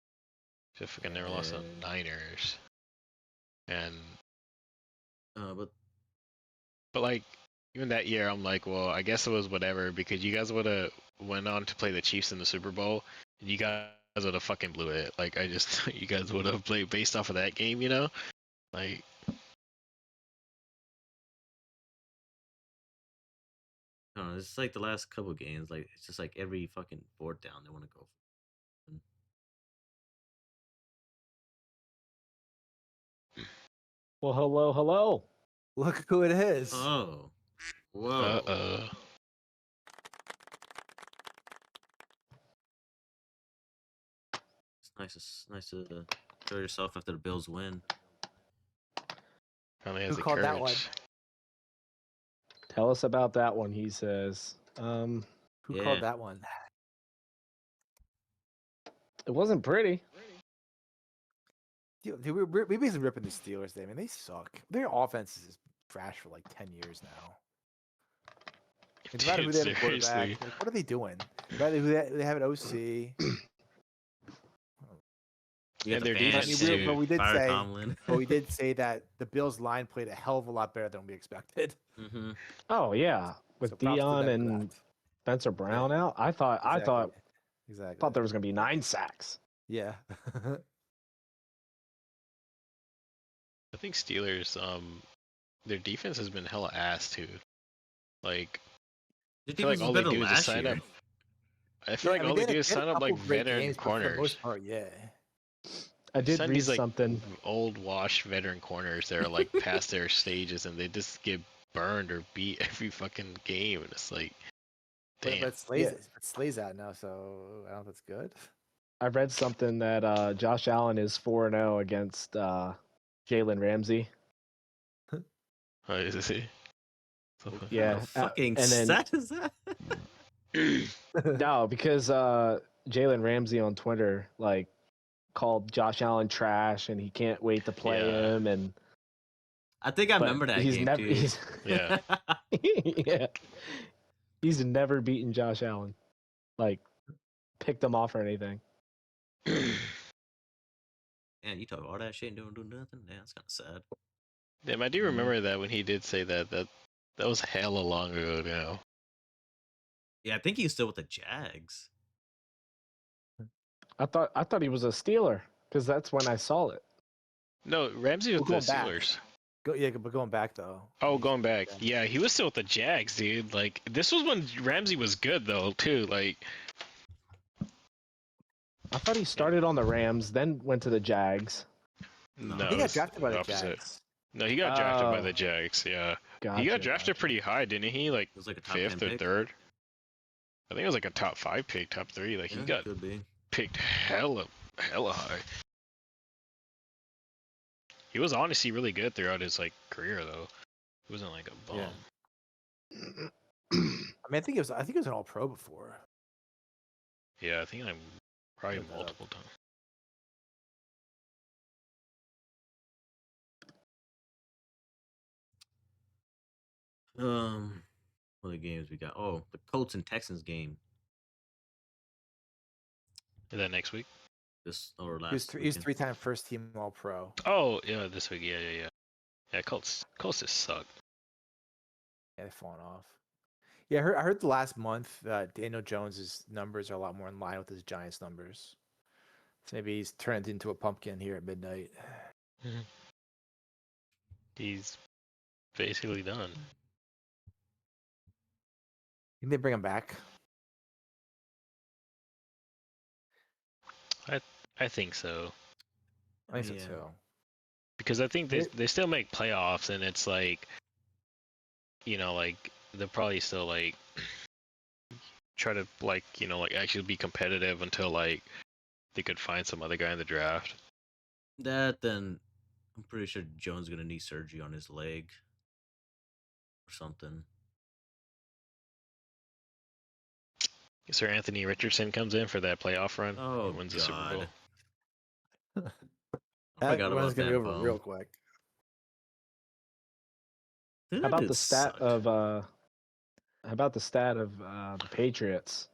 Just fucking never lost to the Yeah. Niners. And But like even that year, I'm like, well, I guess it was whatever because you guys would have went on to play the Chiefs in the Super Bowl, and you guys would have fucking blew it. Like I just, you guys would have played based off of that game, Like no, it's like the last couple games. Like, it's just like every fucking 4th down they want to go for. Well, hello, hello. Look who it is. Oh, whoa. It's nice to show yourself after the Bills win. Finally has Who the called that courage. one? Tell us about that one, he says. Who Yeah. called that one? It wasn't pretty. Dude, we're basically ripping the Steelers. They, I mean, they suck. Their offense is trash for like 10 years now. No matter who they have a quarterback, Seriously. like, what are they doing? No matter who they have an OC. You got And the their fans defense, too. too. But we did Fire say- Tomlin. But we did say that the Bills line played a hell of a lot better than we expected. Mm-hmm. Oh yeah, with So props to Dion them for and that. Spencer Brown out. I thought Exactly. there was gonna be 9 sacks. Yeah. I think Steelers, their defense has been hella ass too. Like The I feel like defense was all they better do is just last sign year. up. I feel like I mean, all they had do is had a sign up couple like great veteran games, but for the corners. most part, yeah. I did Send these, read like, something. Old washed veteran corners that are like past their stages and they just get burned or beat every fucking game, and it's like, damn. But Slay's out now, so I don't know if that's good. I read something that Josh Allen is 4-0 against Jalen Ramsey. Oh, is he? Yeah, What fucking and then- stat is that? No, because Jalen Ramsey on Twitter like called Josh Allen trash, and he can't wait to play Yeah. him. And I think I but remember that he's game never, too. he's, Yeah. yeah, he's never beaten Josh Allen, like picked him off or anything. Man, you talk all that shit and don't do nothing. Yeah, that's kind of sad. Damn, I do remember that when he did say that. That was hella long ago now. Yeah, I think he's still with the Jags. I thought he was a Steeler because that's when I saw it. No, Ramsey was We're the going back. Steelers. But going back though. Oh, going back. Yeah, he was still with the Jags, dude. Like, this was when Ramsey was good, though, too. Like, I thought he started on the Rams, then went to the Jags. no. He got it's drafted by the opposite. Jags. No, he got drafted by Oh. the Jags, yeah. Gotcha, He got drafted gotcha. pretty high, didn't he? Like, It was like a top 5th 10 or pick. 3rd? I think it was like a top 5 pick, top 3. Like, Yeah, he got could be. picked hella high. He was honestly really good throughout his, like, career, though. He wasn't like a bum. Yeah. I mean, I think it was an All Pro before. Yeah, I think I'm probably Look that up. multiple times. What other games we got? Oh, the Colts and Texans game. Is that next week? This or last. He was weekend. 3-time first team All Pro. Oh, yeah, this week. Yeah. Yeah, Colts just suck. Yeah, they've fallen off. Yeah, I heard the last month Daniel Jones's numbers are a lot more in line with his Giants numbers. So maybe he's turned into a pumpkin here at midnight. He's basically done. Can they bring him back? I think so. I think Yeah. so too. Because I think they still make playoffs, and it's like, you know, like, they'll probably still, like, try to, like, you know, like, actually be competitive until, like, they could find some other guy in the draft. That then, I'm pretty sure Jones is gonna need surgery on his leg or something. Sir Anthony Richardson comes in for that playoff run. Oh and wins the Super Bowl. God. I That forgot one's about gonna that. be over real quick. Dude, How that about dude the stat sucked. of the Patriots?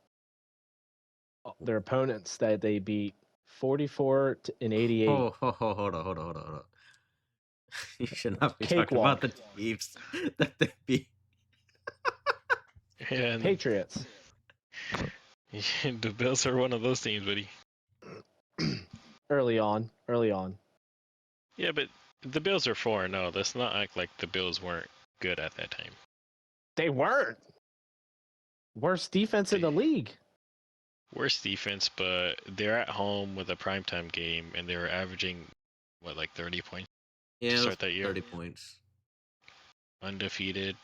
Their opponents that they beat 44-88. Oh, hold on. You should not be talking about the teams that they beat. And Patriots. the Bills are one of those teams, buddy. Early on. Yeah, but the Bills are 4-0. Let's not act like the Bills weren't good at that time. They weren't. Worst defense in the league. Worst defense, but they're at home with a primetime game, and they were averaging, what, like 30 points? Yeah, it was start that year. 30 points. Undefeated.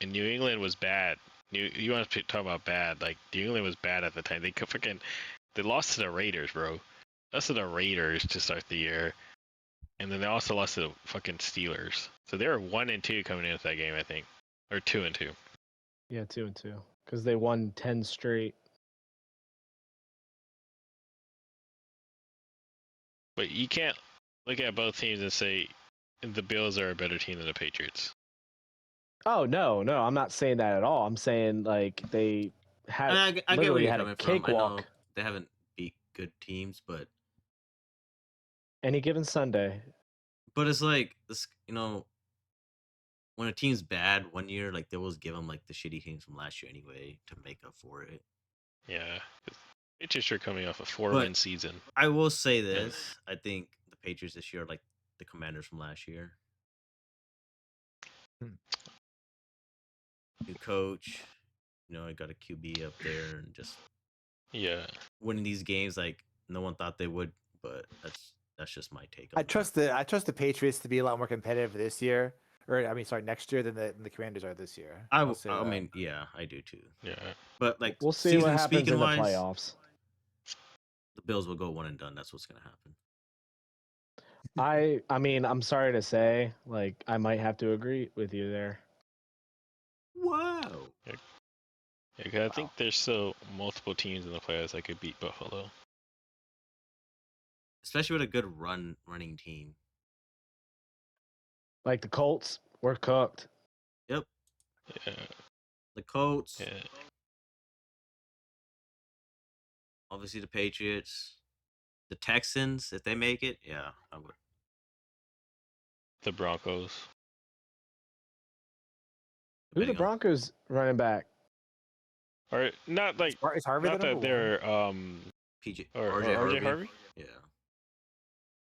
And New England was bad. You want to talk about bad? Like, New England was bad at the time. They lost to the Raiders, bro. Lost to the Raiders to start the year. And then they also lost to the fucking Steelers. So they were 1-2 coming into that game, I think. Or 2-2. Yeah, 2-2. Because they won 10 straight. But you can't look at both teams and say the Bills are a better team than the Patriots. Oh no, I'm not saying that at all. I'm saying like they had I get where literally you're had coming a from. I know cakewalk they haven't beat good teams, but any given Sunday. it's like this, you know, when a team's bad one year, like they always give them like the shitty teams from last year anyway to make up for it. Yeah. Patriots are coming off a 4-win But- season. I will say this: I think the Patriots this year are like the Commanders from last year. New coach, you know, I got a QB up there, and just Yeah. winning these games like no one thought they would. But that's just my take. On I trust the Patriots to be a lot more competitive this year. or I mean, sorry, next year than the Commanders are this year. I, I'll w- say I that. mean, yeah, I do too. Yeah. But like, We'll see season what happens speaking in the wise, playoffs. the Bills will go one and done. That's what's gonna happen. I mean, I'm sorry to say, like, I might have to agree with you there. Wow. Yeah, 'cause I think there's still multiple teams in the playoffs that could beat Buffalo. Especially with a good running team. Like the Colts, we're cooked. Yep. Yeah. The Colts, Yeah. obviously the Patriots, the Texans. If they make it, yeah, I would. The Broncos. Who the Depending on- Broncos running back? Or not like Is Harvey not the that number they're PJ or RJ RJ Harvey. Harvey? Yeah.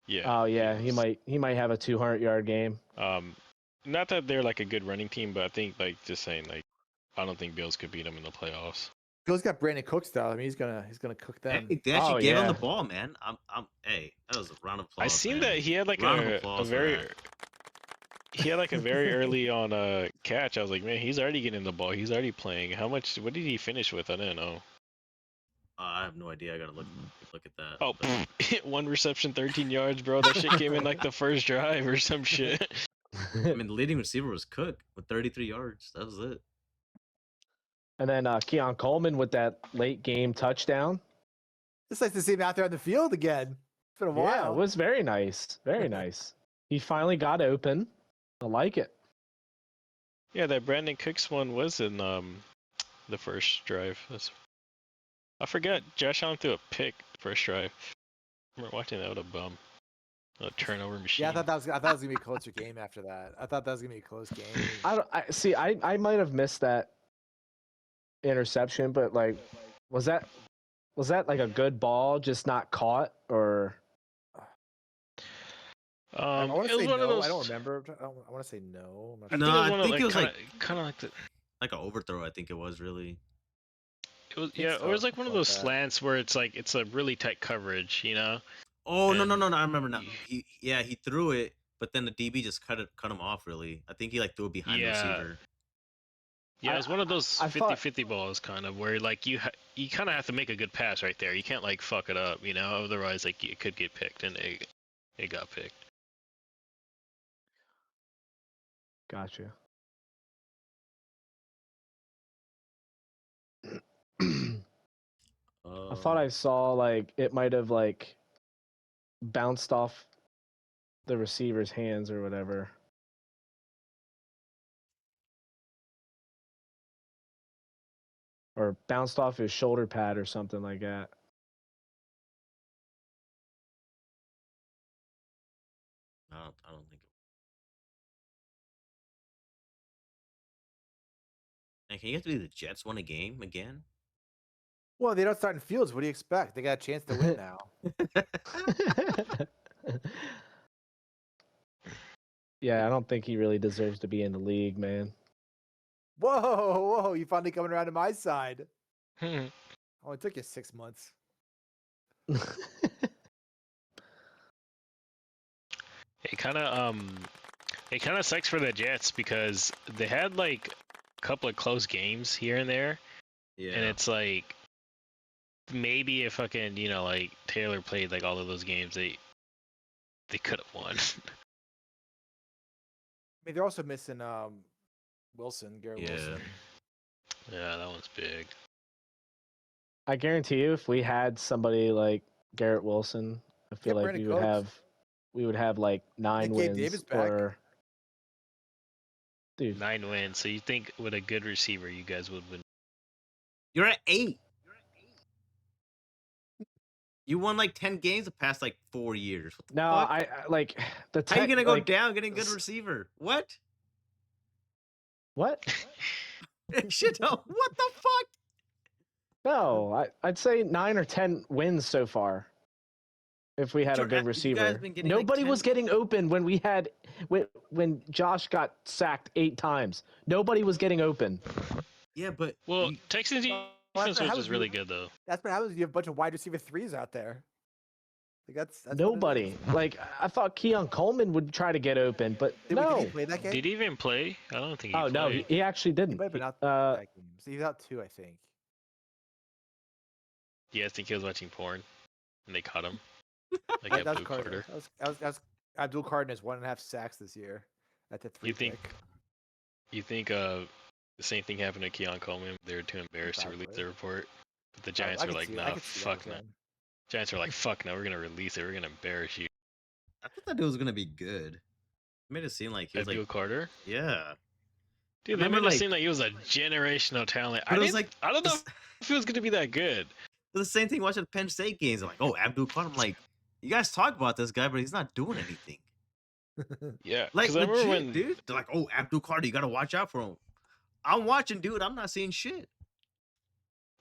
Yeah. Oh yeah, he was. might have a 200-yard game. Not that they're like a good running team, but I think like just saying like I don't think Bills could beat them in the playoffs. Bill's got Brandon Cooks though. I mean, he's gonna cook them. Hey, they actually Oh, gave him yeah. the ball, man. Hey, that was a round of applause. I seen man. that he had like Round of a applause for very that. he had like a very early on catch. I was like, man, he's already getting the ball. He's already playing. How much? What did he finish with? I didn't know. I have no idea. I gotta look at that. Oh, but- one reception, 13 yards, bro. That shit came in like the first drive or some shit. I mean, the leading receiver was Cook with 33 yards. That was it. And then Keon Coleman with that late game touchdown. It's nice to see him out there on the field again. It's been a while. Yeah, it was very nice. Very nice. He finally got open. I like it. Yeah, that Brandon Cooks one was in the first drive. I forgot Josh Allen threw a pick first drive. I remember watching that with a bum. A turnover machine. Yeah, I thought that was gonna be a closer game after that. I thought that was gonna be a close game. I might have missed that interception, but like, was that like a good ball, just not caught, or? I want it to was say one no. of those. I don't remember. I want to say no. I'm not I sure. No, think I think it was kind of like the. like an overthrow. I think it was really. It was think yeah, so, it was like one of something like those that. slants where it's like it's a really tight coverage, you know. Oh no! And I remember now. he- He threw it, but then the DB just cut him off. Really, I think he like threw it behind the Yeah. receiver. Yeah, I- it was one of those I thought- 50-50 balls, kind of where like you kind of have to make a good pass right there. You can't like fuck it up, you know. Otherwise, like it could get picked, and it got picked. Gotcha. I thought I saw like it might have like bounced off the receiver's hands or whatever. Or bounced off his shoulder pad or something like that. I don't think. And can you have to be the Jets won a game again? Well, they don't start in Fields. What do you expect? They got a chance to win now. Yeah, I don't think he really deserves to be in the league, man. Whoa! You finally coming around to my side. Hmm. Oh, it took you 6 months. It kind of sucks for the Jets because they had like a couple of close games here and there, Yeah. and it's like maybe if fucking like Taylor played like all of those games, they could have won. I mean, they're also missing Wilson, Garrett Yeah. Wilson. Yeah, that one's big. I guarantee you, if we had somebody like Garrett Wilson, I feel like Brandon we would have like 9 Gabe wins. Davis back. Or dude, 9 wins. So you think with a good receiver, you guys would win? You're at 8. You won like 10 games the past like 4 years. What the no, fuck? I like the. How you tech- gonna go like, down getting a good s- receiver? What? What? Shit! What the fuck? No, I'd say 9 or 10 wins so far. If we had a You good guys receiver, been getting, like, nobody 10 was getting open when we had when Josh got sacked 8 times. Nobody was getting open. Yeah, but Well, you- Texans that's defense what was happens just really good though. That's what happens when you have a bunch of wide receiver threes out there. Like that's what it Nobody. is. Like I thought Keon Coleman would try to get open, but Did no. he play that game? Did he even play? I don't think he Oh played. no, he actually He didn't. might have been He- out that game. So he was out 2, I think. Yeah, I think he was watching porn, and they caught him. Like That was Abdul Carter. Carter. That was Abdul Carter has 1.5 sacks this year at the 3 You think pick. You think the same thing happened to Keon Coleman? They were too embarrassed to release Probably. the report. But the I Giants were could like, see- I nah, could see that fuck no. again. Giants were like, fuck no, we're gonna release it. We're gonna embarrass you. I thought that dude was gonna be good. Made it seem like he was Abdul like, Carter? yeah. Dude, they remember, made it like- seem like he was a generational talent. But it was I don't know this- if he was gonna be that good. the same thing watching Penn State games. I'm like, oh, Abdul Carter. I'm like, you guys talk about this guy, but he's not doing anything. Yeah, Like, because I remember legit, when dude. They're like, oh, Abdul Carter, you gotta watch out for him. I'm watching, dude. I'm not seeing shit.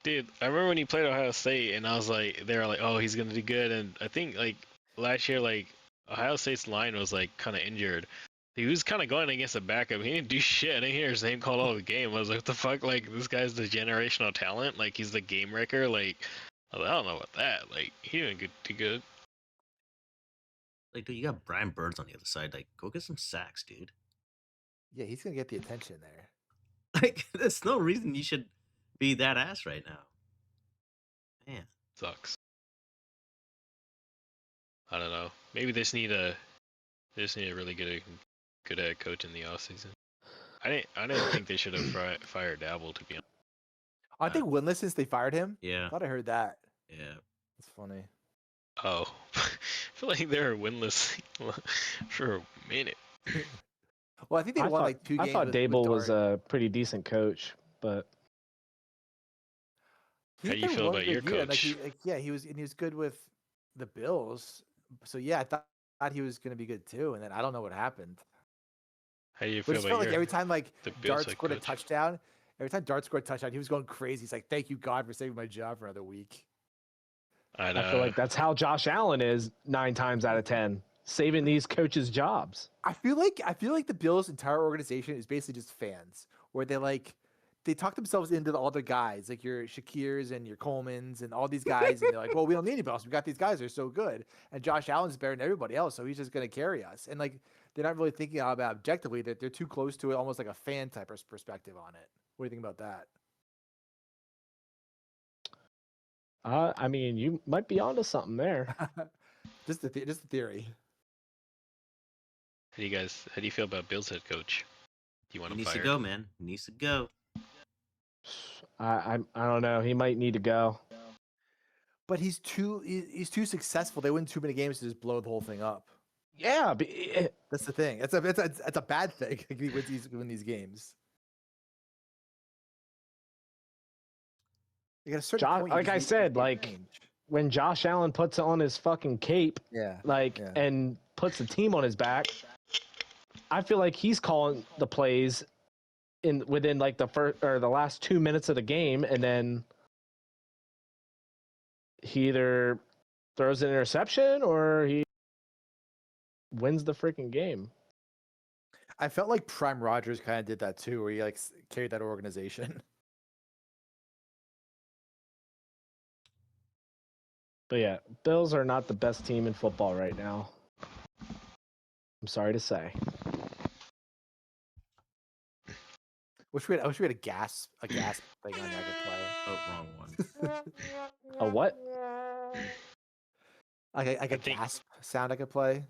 Dude, I remember when he played Ohio State, and I was like, they were like, oh, he's gonna do good. And I think like last year, like Ohio State's line was like kind of injured. He was kind of going against a backup. He didn't do shit. I didn't hear his name called all the game. I was like, what the fuck? Like this guy's the generational talent. Like he's the game wrecker. Like I was like, I don't know about that. Like he didn't do good. Like, dude, you got Brian Burns on the other side. Like, go get some sacks, dude. Yeah, he's gonna get the attention there. Like, there's no reason you should be that ass right now. Man. Sucks. I don't know. Maybe they just need a really good head coach in the offseason. I didn't think they should have fired Dabble, to be honest. Aren't they winless since they fired him? Yeah. I thought I heard that. Yeah. That's funny. Oh, I feel like they were winless for a minute. Well, I think they I won thought, like 2 games. I thought with Dable was Dart. a pretty decent coach, but He How had do you that feel one about good your year, and, coach? he was good with the Bills. So yeah, I thought he was gonna be good too. And then I don't know what happened. How do you But feel it about felt like your every time the Bills Dart head scored a coach? touchdown, he was going crazy. He's like, "Thank you God for saving my job for another week." And, I feel like that's how Josh Allen is 9 times out of 10, saving these coaches' jobs. I feel like the Bills' entire organization is basically just fans, where they talk themselves into all the guys, like your Shakirs and your Colemans and all these guys, and they're like, "Well, we don't need anybody else. We got these guys; they're so good." And Josh Allen's better than everybody else, so he's just going to carry us. And like, they're not really thinking about objectively; that they're too close to it, almost like a fan type of perspective on it. What do you think about that? I mean, you might be onto something there. just the theory. How do you feel about Bills head coach? Do you want He him needs to fired? go, man. He needs to go. I don't know. He might need to go. But he's too successful. They win too many games to just blow the whole thing up. Yeah, That's the thing. It's a bad thing. He win these games. You got a certain point, you like just I need to said, stay like range. when Josh Allen puts on his fucking cape, Yeah. like Yeah. and puts the team on his back, I feel like he's calling the plays within like the first or the last 2 minutes of the game, and then he either throws an interception or he wins the freaking game. I felt like Prime Rogers kind of did that too, where he like carried that organization. But yeah, Bills are not the best team in football right now. I'm sorry to say. Wish we had a gasp thing on there I could play. Oh, wrong one. A what? Like a think- gasp sound I could play.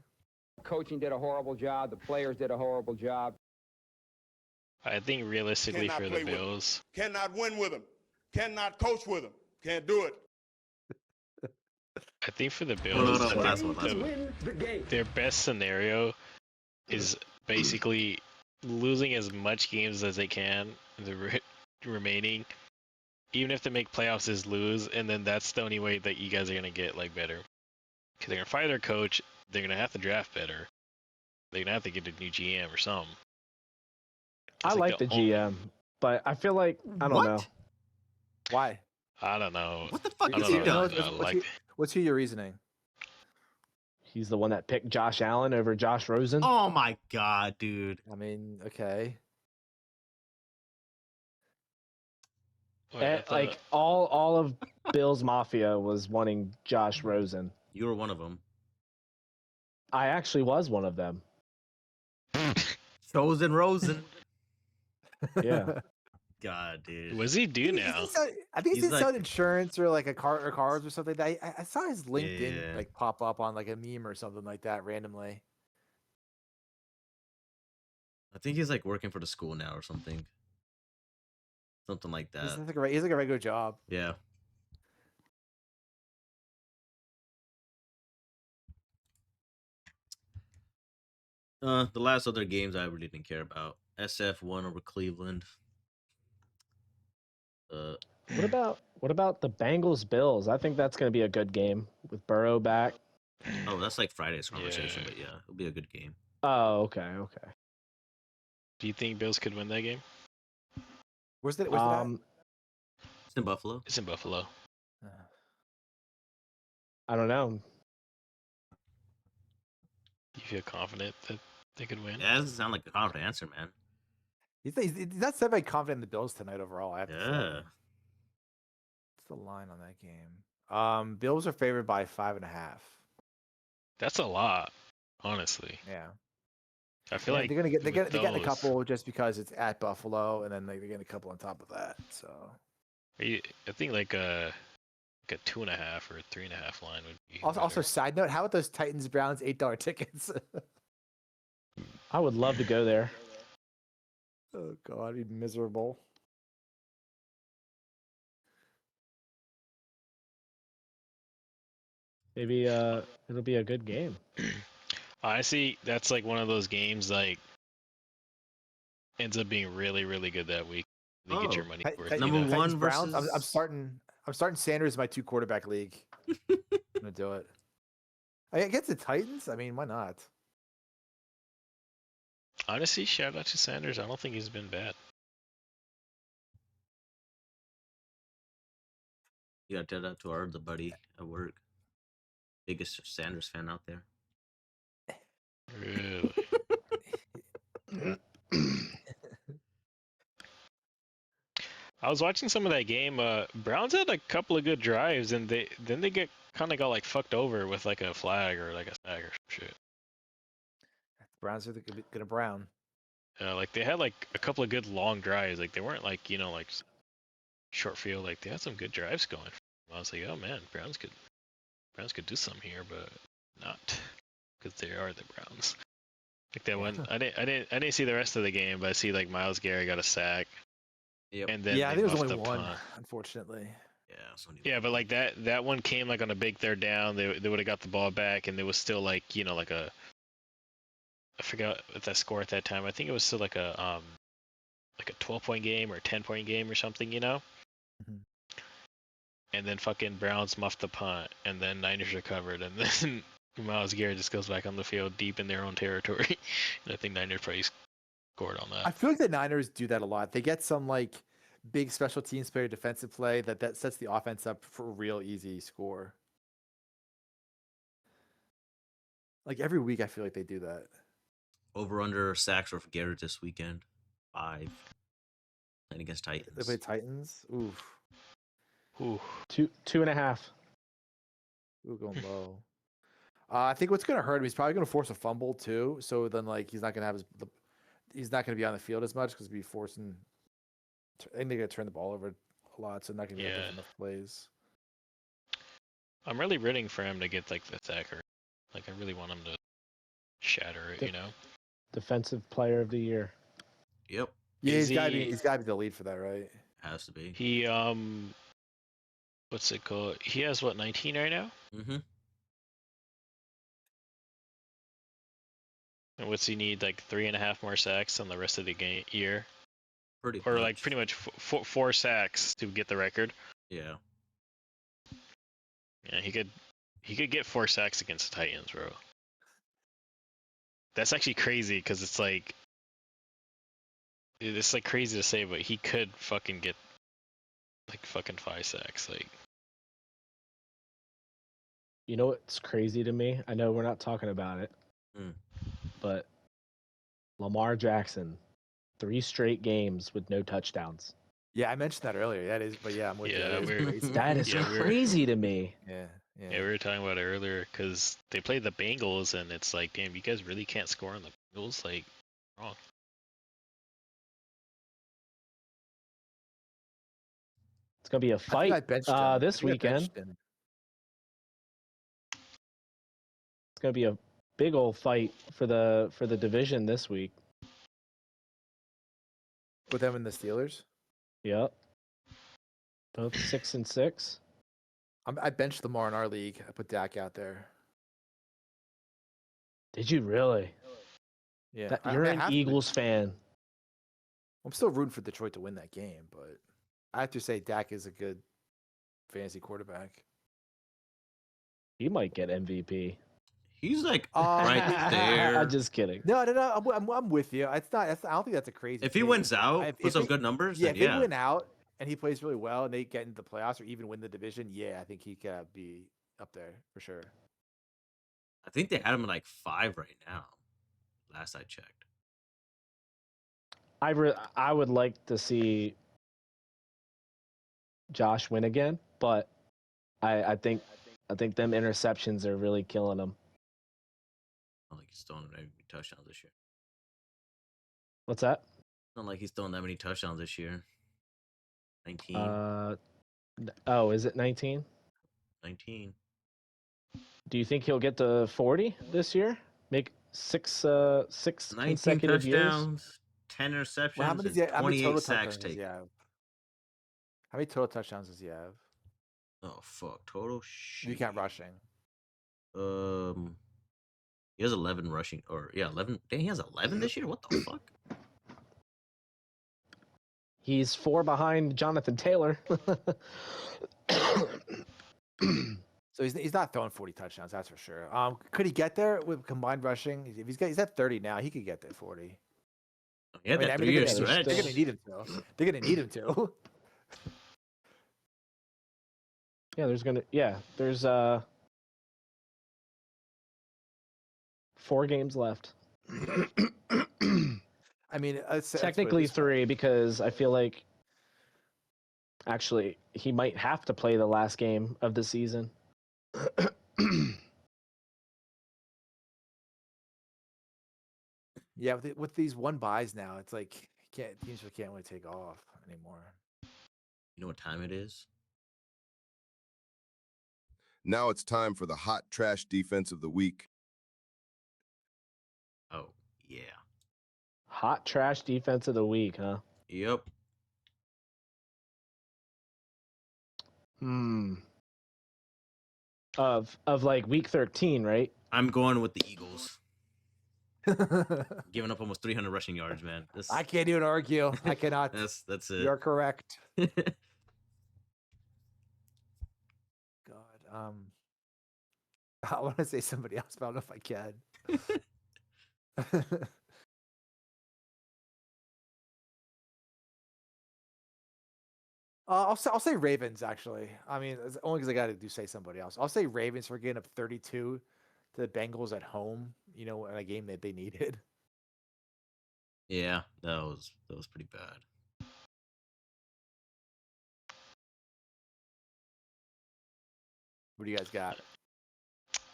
Coaching did a horrible job. The players did a horrible job. I think realistically Cannot for play the with him. Bills, Cannot win with him. Cannot coach with him. Can't do it. I think for the No, Bills, no, I last think one, last one. their best scenario is basically losing as much games as they can, remaining. Even if they make playoffs, is lose, and then that's the only way that you guys are gonna get like better. Because they're gonna fire their coach, they're gonna have to draft better. They're gonna have to get a new GM or something. I It's like the GM, but I feel like I don't What? know. Why? I don't know. What the fuck I is don't he know. doing? I like What's your reasoning? He's the one that picked Josh Allen over Josh Rosen. Oh my god, dude. I mean, okay. Wait, I thought- Like all of Bill's Mafia was wanting Josh Rosen. You were one of them. I actually was one of them. Chosen Rosen. Yeah. God, dude. What's he do now? I think He's he's like- selling insurance or like a car or cars or something. I saw his LinkedIn Yeah. like pop up on like a meme or something like that randomly. I think he's like working for the school now or something. Something like He's that. like he's like a regular job. Yeah. The last other games I really didn't care about. SF won over Cleveland. What about the Bengals Bills? I think that's going to be a good game with Burrow back. Oh, that's like Friday's conversation, Yeah. but yeah, it'll be a good game. Oh, okay. Do you think Bills could win that game? Where's it at? It's in Buffalo. It's in Buffalo. I don't know. You feel confident that they could win? Yeah, that doesn't sound like a confident answer, man. He's not semi confident in the Bills tonight overall. I have to say. Yeah. What's the line on that game? Bills are favored by 5.5. That's a lot, honestly. Yeah. I feel Yeah, like they're gonna get with they're getting a those- couple just because it's at Buffalo, and then they're getting a couple on top of that. So I think like a 2.5 or 3.5 line would be. also, better. side note, how about those Titans Browns $8 tickets? I would love to go there. Oh god, it'd be miserable. Maybe it'll be a good game. Honestly, that's like one of those games like ends up being really, really good that week. You get your Oh, money Ti- worth. Ti- Number you know? one Titans Browns. I'm versus- starting Sanders in my 2 quarterback league. I'm gonna do it. Against the Titans, I mean, why not? Honestly, shout out to Sanders. I don't think he's been bad. You gotta tell that to our other buddy at work. Biggest Sanders fan out there. Really. I was watching some of that game. Browns had a couple of good drives, and they kind of got like fucked over with like a flag or like a sack or some shit. Browns are gonna brown. Like they had like a couple of good long drives. Like they weren't like like short field. Like they had some good drives going. I was like, oh man, Browns could do something here, but not because they are the Browns. Like that one, I didn't see the rest of the game, but I see like Myles Garrett got a sack, Yep. and then Yeah, I they think it was muffed only the one, punt. unfortunately. Yeah, it's only Yeah, but like that one came like on a big third down. They would have got the ball back, and it was still like like a. I forgot what that score at that time. I think it was still like a 12-point game or a 10-point game or something, Mhm. And then fucking Browns muffed the punt, and then Niners recovered, and then Myles Garrett just goes back on the field deep in their own territory. And I think Niners probably scored on that. I feel like the Niners do that a lot. They get some like big special teams player defensive play that sets the offense up for a real easy score. Like every week, I feel like they do that. over under sacks for Garrett this weekend. 5. Playing against They Titans. play Titans. Oof. Ooh. 2.5. Ooh, going low. I think what's going to hurt him, he's probably going to force a fumble too. So then, like, he's not going to have he's not going to be on the field as much because he'll be forcing. I think they're going to turn the ball over a lot, so not going to be able to Yeah. get enough plays. I'm really rooting for him to get like the sacker. Like I really want him to shatter it, The- you know? Defensive Player of the Year. Yep. Yeah, Is he's got to he- be. He's got to be the lead for that, right? Has to be. He what's it called? He has what, 19 right now? Mm-hmm. And what's he need? Like 3.5 more sacks on the rest of the year, Pretty or much. like pretty much 4 sacks to get the record. Yeah. Yeah, he could get 4 sacks against the Titans, bro. That's actually crazy because it's like crazy to say, but he could fucking get like fucking 5 sacks. Like You know what's crazy to me? I know we're not talking about it, Mm. but Lamar Jackson, 3 straight games with no touchdowns. Yeah, I mentioned that earlier. That is, but yeah, I'm with you. Yeah, That is we're- crazy. That is Yeah, we're- crazy to me. Yeah. Yeah, we were talking about it earlier because they played the Bengals, and it's like, damn, you guys really can't score on the Bengals. Like, wrong. It's gonna be a I think I fight benched him. this I think I weekend. benched him. It's gonna be a big old fight for the division this week. With them and the Steelers. Yep. Both 6-6. I benched Lamar in our league. I put Dak out there. Did you really? Yeah, You're I an have to. Eagles fan. I'm still rooting for Detroit to win that game, but I have to say Dak is a good fantasy quarterback. He might get MVP. He's like right there. I'm just kidding. No. I'm with you. It's not. I don't think that's a crazy. If he take. wins out, If puts up he- good numbers, Yeah, then if they yeah. win out and he plays really well and they get into the playoffs or even win the division, yeah, I think he could be up there for sure. I think they had him at like 5 right now. Last I checked. I would like to see Josh win again, but I think them interceptions are really killing him. Not like he's throwing any touchdowns this year. What's that? Not like he's throwing that many touchdowns this year. 19. Is it 19? 19. Do you think he'll get to 40 this year? Make six 19 consecutive years? touchdowns, 10 interceptions, Well, how many, and how many 28 total sacks touchdowns does he taken. have? How many total touchdowns does he have? Oh fuck! Total You shit. count rushing. He has 11 rushing, or yeah, 11. Dang, he has 11 this year. What the fuck? He's 4 behind Jonathan Taylor. So he's not throwing 40 touchdowns, that's for sure. Could he get there with combined rushing? If he's at 30 now, he could get there 40. He had that they're 3-year gonna- stretch. They're gonna need him to. They're gonna need him to. There's 4 games left. I mean, let's put it Technically this way. 3 because I feel like actually he might have to play the last game of the season. Yeah, with these one buys now, it's like teams just can't really take off anymore. You know what time it is? Now it's time for the hot trash defense of the week. Oh yeah. Hot trash defense of the week, huh? Yep. Of like week 13, right? I'm going with the Eagles. Giving up almost 300 rushing yards, man. I can't even argue. I cannot. That's it. You're correct. God, I want to say somebody else, but I don't know if I can. I'll say Ravens actually. I mean, it's only because I got to say somebody else. I'll say Ravens for getting up 32 to the Bengals at home. You know, in a game that they needed. Yeah, that was pretty bad. What do you guys got?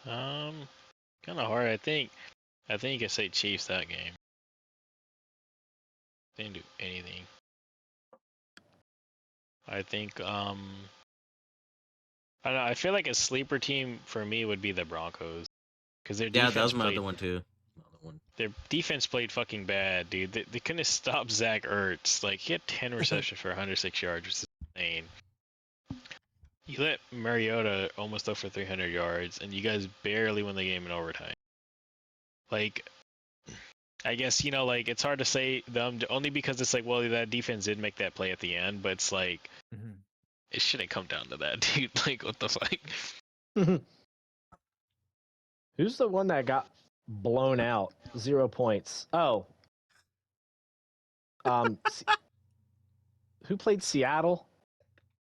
Kind of hard. I think you can say Chiefs that game. They didn't do anything. I think I don't know. I feel like a sleeper team for me would be the Broncos because their Yeah, defense that was my played, other one too. Another one. Their defense played fucking bad, dude. They couldn't stop Zach Ertz. Like he had 10 receptions for 106 yards, which is insane. You let Mariota almost throw for 300 yards, and you guys barely win the game in overtime. Like, I guess, you know, like, it's hard to say them only because it's like, well, that defense did make that play at the end, but it's like, it shouldn't come down to that, dude. Like, what the fuck? Who's the one that got blown out? 0 points. Oh. Who played Seattle?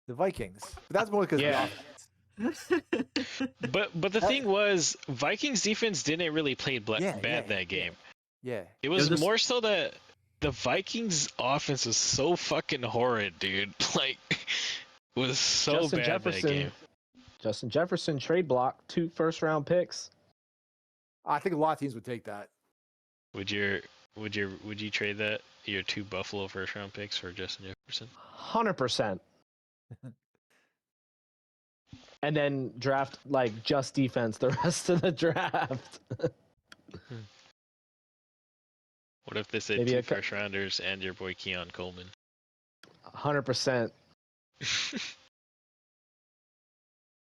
The Vikings. But that's more because Yeah. But the thing was, Vikings defense didn't really play bad that game. Yeah. It was just- more so that the Vikings offense was so fucking horrid, dude. Like, was so Justin bad Jefferson. that game. Justin Jefferson trade block, 2 first-round picks. I think a lot of teams would take that. Would you trade that your 2 Buffalo first round picks for Justin Jefferson? 100%. And then draft like just defense the rest of the draft. What if they said Maybe 2 a first rounders and your boy Keon Coleman? 100%.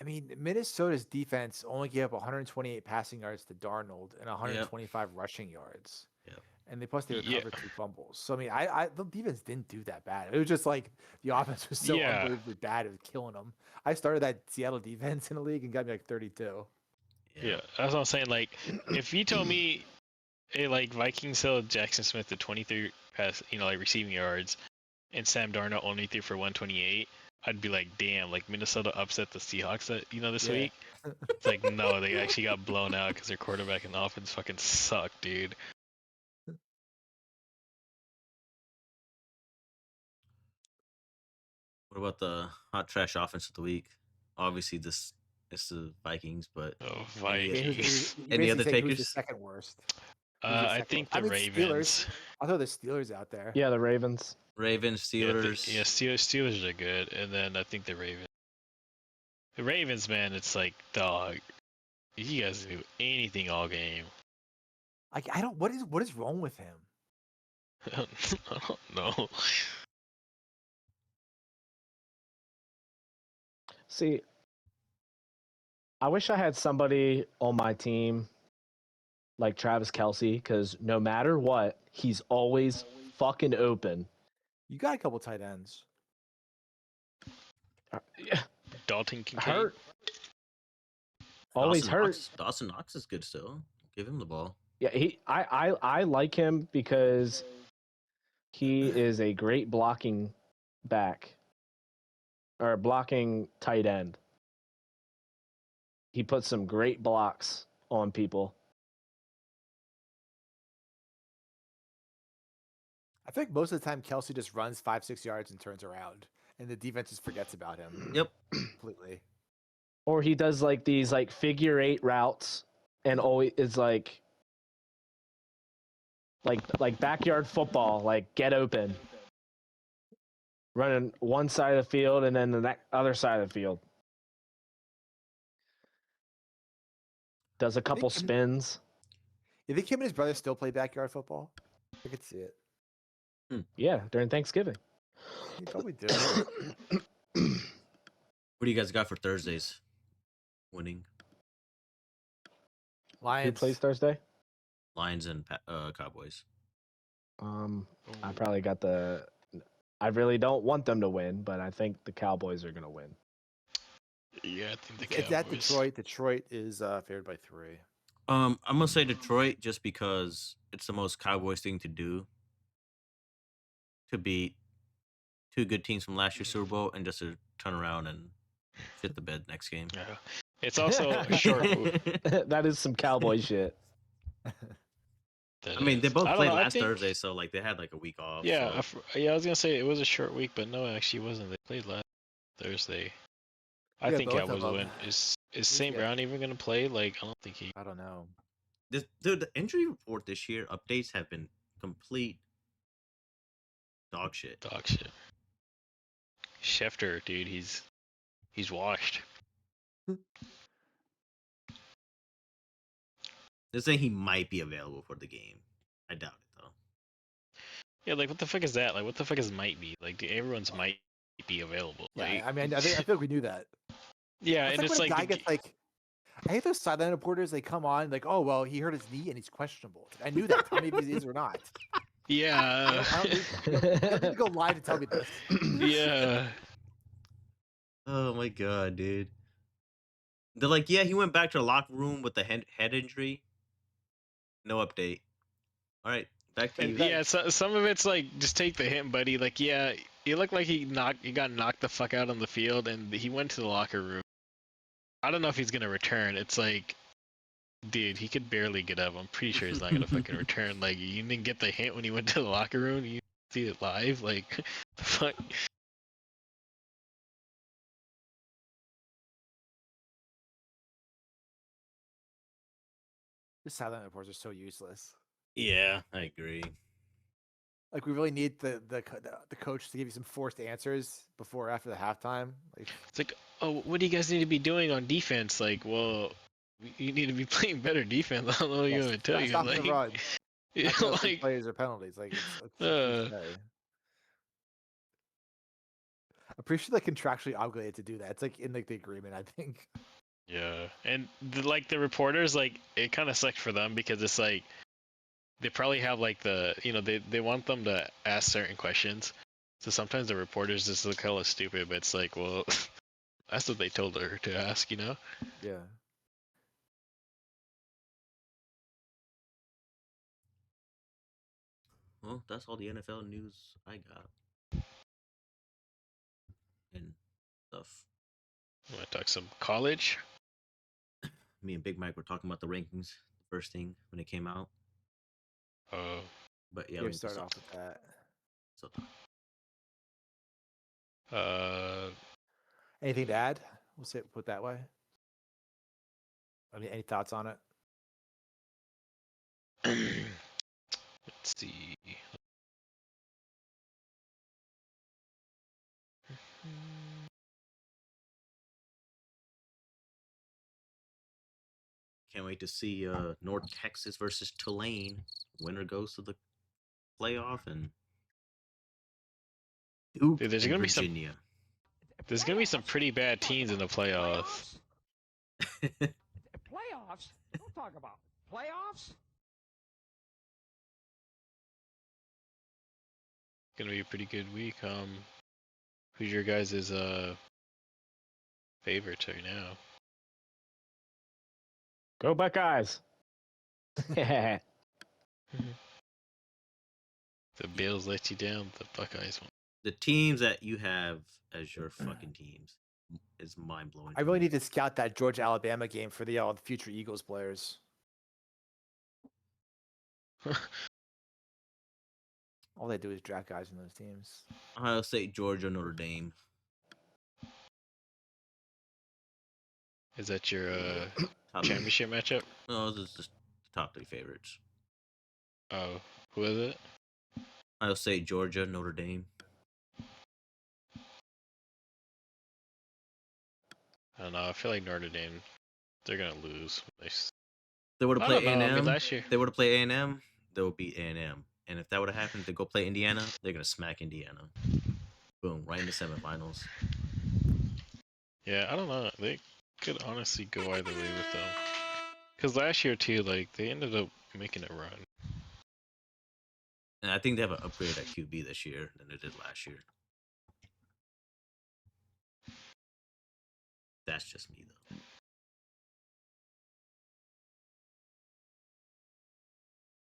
I mean, Minnesota's defense only gave up 128 passing yards to Darnold and 125 rushing yards. Yep. And they plus they Yeah. recovered 2 fumbles. So I mean, I the defense didn't do that bad. It was just like the offense was so Yeah. unbelievably bad, it was killing them. I started that Seattle defense in the league and got me like 32. Yeah, that's what I'm saying. Like, if you told me, hey, like Vikings held Jackson Smith to 23 pass, like receiving yards, and Sam Darnold only threw for 128, I'd be like, damn, like Minnesota upset the Seahawks that this Yeah. week. It's like, no, they actually got blown out because their quarterback and offense fucking suck, dude. What about the hot trash offense of the week? Obviously, it's the Vikings, but Oh, Any- Vikings. Any other Who's the takers? second worst? I think the I mean, Ravens. I'll throw the Steelers out there. Yeah, the Ravens. Ravens, Yeah, Steelers. Steelers are good, and then I think the Ravens. The Ravens, man, it's like, dog, you guys do anything all game. Like I don't. What is wrong with him? I don't know. See, I wish I had somebody on my team like Travis Kelce, because no matter what, he's always fucking open. You got a couple tight ends. Dalton Kincaid. Hurt. Always Dawson hurt. Knox, Dawson Knox is good still. Give him the ball. Yeah, I like him because he is a great blocking back or blocking tight end. He puts some great blocks on people. I think most of the time Kelsey just runs 5-6 yards and turns around, and the defense just forgets about him. Yep. Completely. Or he does like these like figure 8 routes and always is like backyard football, like get open. Running one side of the field and then the other side of the field. Does a couple Think- spins. You think him and his brother still play backyard football? I could see it. Yeah, during Thanksgiving. He probably do. What do you guys got for Thursdays? Winning Who Lions. plays Thursday? Lions and Cowboys. I probably got the. I really don't want them to win, but I think the Cowboys are gonna win. Yeah, I think the It's at Cowboys. Detroit. Detroit is favored by 3. I'm gonna say Detroit just because it's the most Cowboys thing to do. To beat 2 good teams from last year's Super Bowl and just to turn around and shit the bed next game. Yeah. It's also a short. That is some cowboy shit. I mean, they both played last Thursday, so like they had like a week off. Yeah, so. I was gonna say it was a short week, but no, it actually wasn't. They played last Thursday. I Yeah, think both of Cowboys will them. win. Is St. got- Brown even gonna play? Like, I don't think he. I don't know. Dude, the injury report this year updates have been complete dog shit. Dog shit. Schefter, dude, he's washed. They're saying he might be available for the game. I doubt it though. Yeah, like what the fuck is that? Like what the fuck is might be? Like everyone's might be available. Yeah, Like, I mean, I feel like we knew that. yeah, It's and it's when like a guy gets like. I hate those sideline reporters. They come on like, "Oh well, he hurt his knee and he's questionable." I knew that. Tell me if he is or not. yeah, I don't need, you don't need to go live to tell me this. yeah. Oh my god, dude. They're like, yeah, he went back to the locker room with the head injury. No update. All right, back to you. And yeah, so, some of it's like just take the hint, buddy. Like, yeah, he looked like he got knocked the fuck out on the field, and he went to the locker room. I don't know if he's gonna return. It's like, dude, he could barely get up. I'm pretty sure he's not gonna fucking return. Like, you didn't get the hint when he went to the locker room. You see it live. Like, the fuck. The sideline reports are so useless. Yeah, I agree. Like we really need the coach to give you some forced answers before or after the halftime. Like, It's like, oh, what do you guys need to be doing on defense? Like, well, you need to be playing better defense. I don't know what you yes, want to tell you. stopping the Like, run, yeah, not committing like, plays or penalties. Like it's a uh, cliche. I'm pretty sure they're contractually obligated to do that. It's like in like the agreement, I think. yeah. And the reporters, like, it kind of sucks for them because it's like they probably have like they want them to ask certain questions. So sometimes the reporters just look hella stupid, but it's like, well, that's what they told her to ask, you know? Yeah. Well, that's all the NFL news I got and stuff. Want to talk some college? Me and Big Mike were talking about the rankings, the first thing when it came out. But yeah, We we can start start off with that. So, Anything to add? We'll say put that way. I mean, any thoughts on it? let's see. can't wait to see North Texas versus Tulane. Winner goes to the playoff, and Duke Dude, there's and gonna be some. Virginia. There's gonna be some pretty bad teams in the playoffs. Playoffs? Don't talk about playoffs. Gonna be a pretty good week. Who's your guys' favorites right now? Go Buckeyes. The Bills let you down. The Buckeyes won. The teams that you have as your fucking teams is mind blowing. I really need to scout that Georgia Alabama game for the future Eagles players. All they do is draft guys in those teams. Ohio State, Georgia, Notre Dame. Is that your Top championship matchup? No, this is just the top 3 favorites. Oh, who is it? Ohio State, Georgia, Notre Dame. I don't know. I feel like Notre Dame, they're gonna lose. They would have I played don't know, I A&M. mean, last year. They would have played A&M. They would beat A&M. And if that would have happened, to go play Indiana, they're gonna smack Indiana. Boom, right in the semifinals. Yeah, I don't know. They could honestly go either way with them. Because last year too, like they ended up making a run. And I think they have an upgrade at QB this year than they did last year. That's just me though.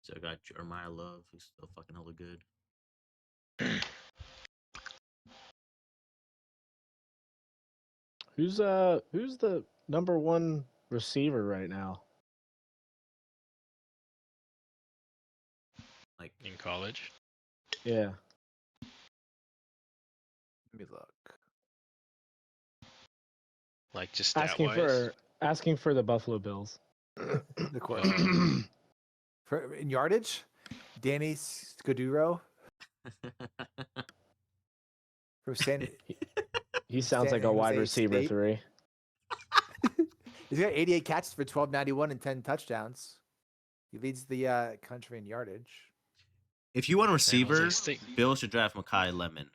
So I got Jeremiah Love, who's still fucking hella good. Who's the number 1 receiver right now? Like In college. Yeah. Let me look. Like just stat wise. Asking for the Buffalo Bills. The question. In yardage, Danny Scudero from San. He sounds San like a wide Jose receiver State. 3. He's got 88 catches for 1291 and 10 touchdowns. He leads the country in yardage. If you want a receiver, State. Bill should draft Makai Lemon.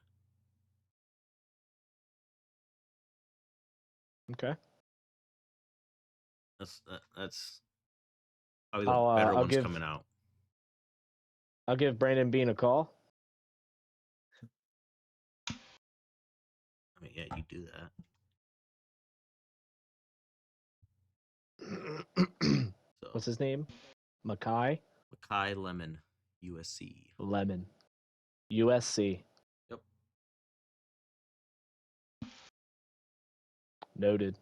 Okay. That's probably the I'll, better I'll ones give- coming out. I'll give Brandon Bean a call. I mean, yeah, you do that. So, What's his name? Makai Makai Lemon, USC. Lemon. USC. Yep. Noted.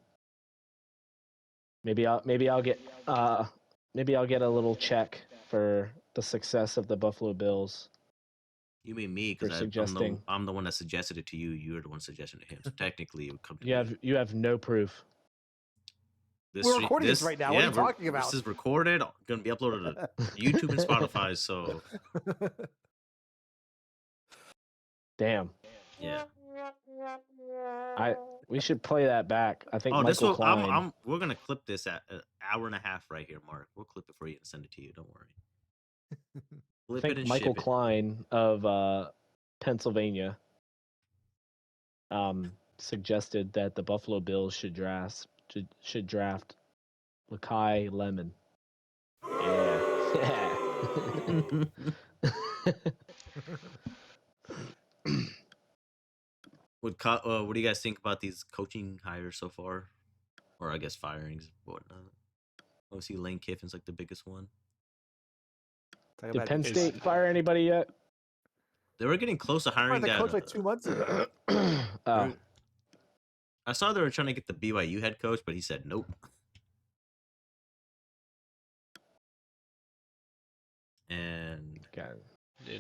Maybe I'll get a little check for the success of the Buffalo Bills. You mean me? For Because suggesting. I'm the one that suggested it to you. You're the one suggesting it to him. So technically, it would come to me. You have no proof. We're recording this right now. What are you talking about? This is recorded, gonna be uploaded to YouTube and Spotify. So Damn. yeah. We should play that back. I think Oh, this Michael will. Klein. We're gonna clip this at an hour and a half right here, Mark. We'll clip it for you and send it to you. Don't worry. I Flip think it and Michael ship it. Klein of Pennsylvania suggested that the Buffalo Bills should draft Lakai Lemon. Yeah. What do you guys think about these coaching hires so far, or I guess firings, whatnot? Obviously, Lane Kiffin's like the biggest one. Talk Did about Penn the- State fire anybody yet? They were getting close to Fired hiring the that. coach like 2 months ago. Oh, I saw they were trying to get the BYU head coach, but he said nope. And God.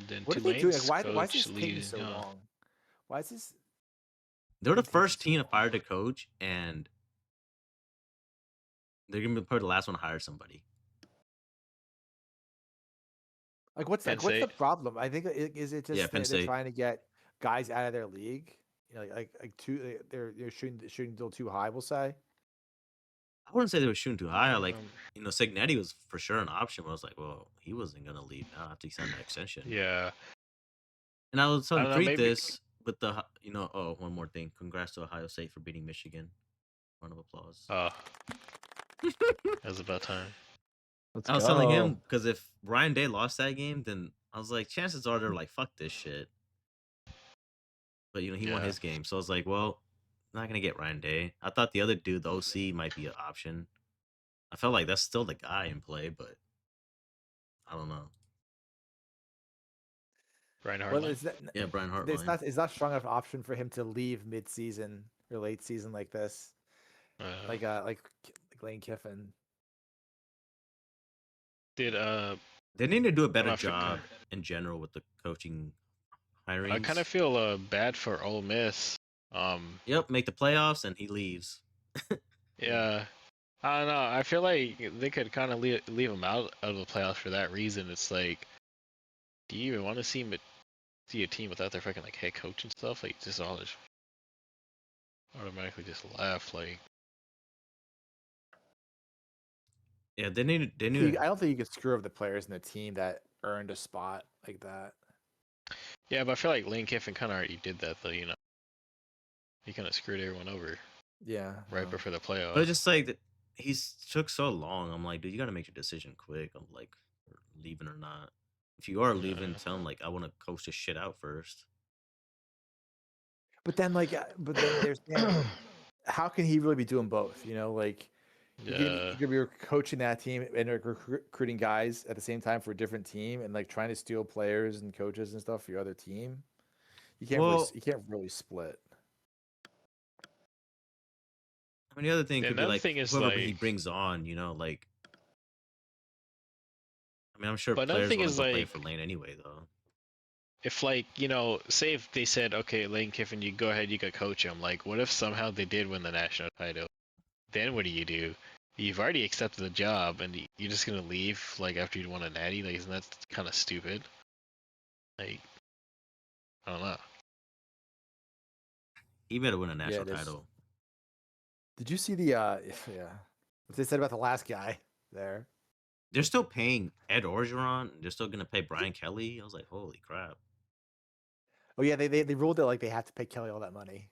Then What are they doing? Tulane's Like, why is coach this taking leaves, so yeah. long? Why is this? they're the It takes first so team to long. fire the coach, and they're gonna be probably the last one to hire somebody. Like, what's Penn like, what's the State. problem? I think is it just Yeah, Penn they're State. trying to get guys out of their league? You know, like too they're shooting still too high. We'll say. I wouldn't say they were shooting too high. Like, Um, Signetti was for sure an option. But I was like, well, he wasn't gonna leave now after he signed that extension. Yeah. And I was telling don't know, Preet maybe- this with the, oh, one more thing. Congrats to Ohio State for beating Michigan. Round of applause. It was about time. Let's I was go. telling him because if Ryan Day lost that game, then I was like, chances are they're like, fuck this shit. But he won Yeah. his game, so I was like, well, I'm not gonna get Ryan Day. I thought the other dude, the OC, might be an option. I felt like that's still the guy in play, but I don't know. Brian Well, Hartline. it's not, Yeah, Brian it's Hartline. not strong enough option for him to leave mid-season or late season like this. Like Lane Kiffin. Did They need to do a better I forgot. job in general with the coaching hiring. I kind of feel bad for Ole Miss. Yep, make the playoffs and he leaves. Yeah. I don't know. I feel like they could kind of leave him out of the playoffs for that reason. It's like, do you even want to see a team without their fucking like head coach and stuff? Like, just all just automatically just left. Like, Yeah, they need. I don't think you could screw up the players in the team that earned a spot like that. yeah, but I feel like Lane Kiffin kind of already did that though. He kind of screwed everyone over Yeah. right before the playoffs. But just like he's took so long. I'm like, dude, you gotta make your decision quick. I'm like, leaving or not. If you are leaving, Yeah. tell him like I want to coach this shit out first. But then but then there's how can he really be doing both? You know, like Yeah. you're gonna be coaching that team and like, recruiting guys at the same time for a different team and like trying to steal players and coaches and stuff for your other team. You can't you can't really split. I mean, the other thing Yeah, could be another like thing is, whoever he like- brings on. Like, I mean, I'm sure But another players thing want is, to play like- for Lane anyway, though. If like, say if they said, okay, Lane Kiffin, you go ahead, you could coach him. Like, what if somehow they did win the national title? Then what do? You've already accepted the job, and you're just gonna leave like after you won a natty? Like, isn't that kind of stupid? Like, I don't know. He better win a national there's- title. Did you see the what they said about the last guy there? They're still paying Ed Orgeron. They're still gonna pay Brian Kelly. I was like, holy crap. Oh yeah, they ruled it like they have to pay Kelly all that money.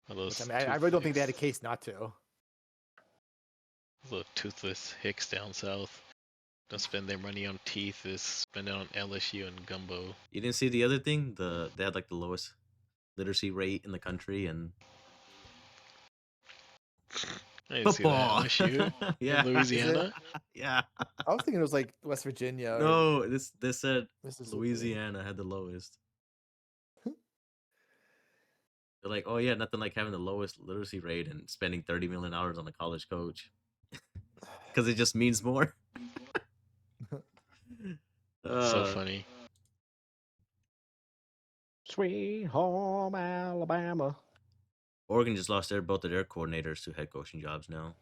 All Which, those I really don't think they had a toothless- case not to. Little toothless hicks down south. Don't spend their money on teeth. Is spend it on LSU and gumbo. You didn't see the other thing? They had like the lowest literacy rate in the country, and I didn't see that. football. LSU Yeah. in Louisiana. Yeah. I was thinking it was like West Virginia. or No, they said Mississippi. Louisiana had the lowest. They're like, oh yeah, nothing like having the lowest literacy rate and spending $30 million on a college coach, because it just means more. So funny. Sweet home Alabama. Oregon just lost both of their coordinators to head coaching jobs now.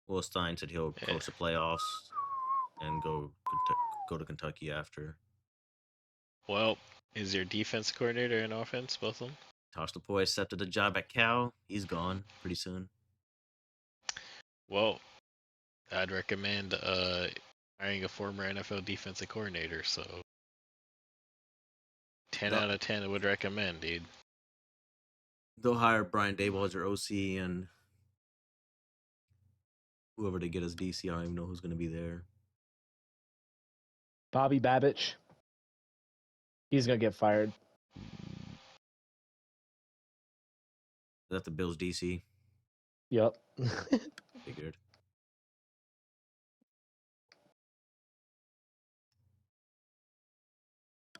Will Stein said he'll Yeah. coach the playoffs and go to Kentucky after. Well, is your defense coordinator and offense both of them? Tosh Lupoi accepted the job at Cal. He's gone pretty soon. Well, I'd recommend hiring a former NFL defensive coordinator. So 10 No. out of 10 would recommend, dude. They'll hire Brian Daboll as their OC and whoever they get as DC. I don't even know who's going to be there. Bobby Babich. He's gonna get fired. Is that the Bills DC? Yep. Figured.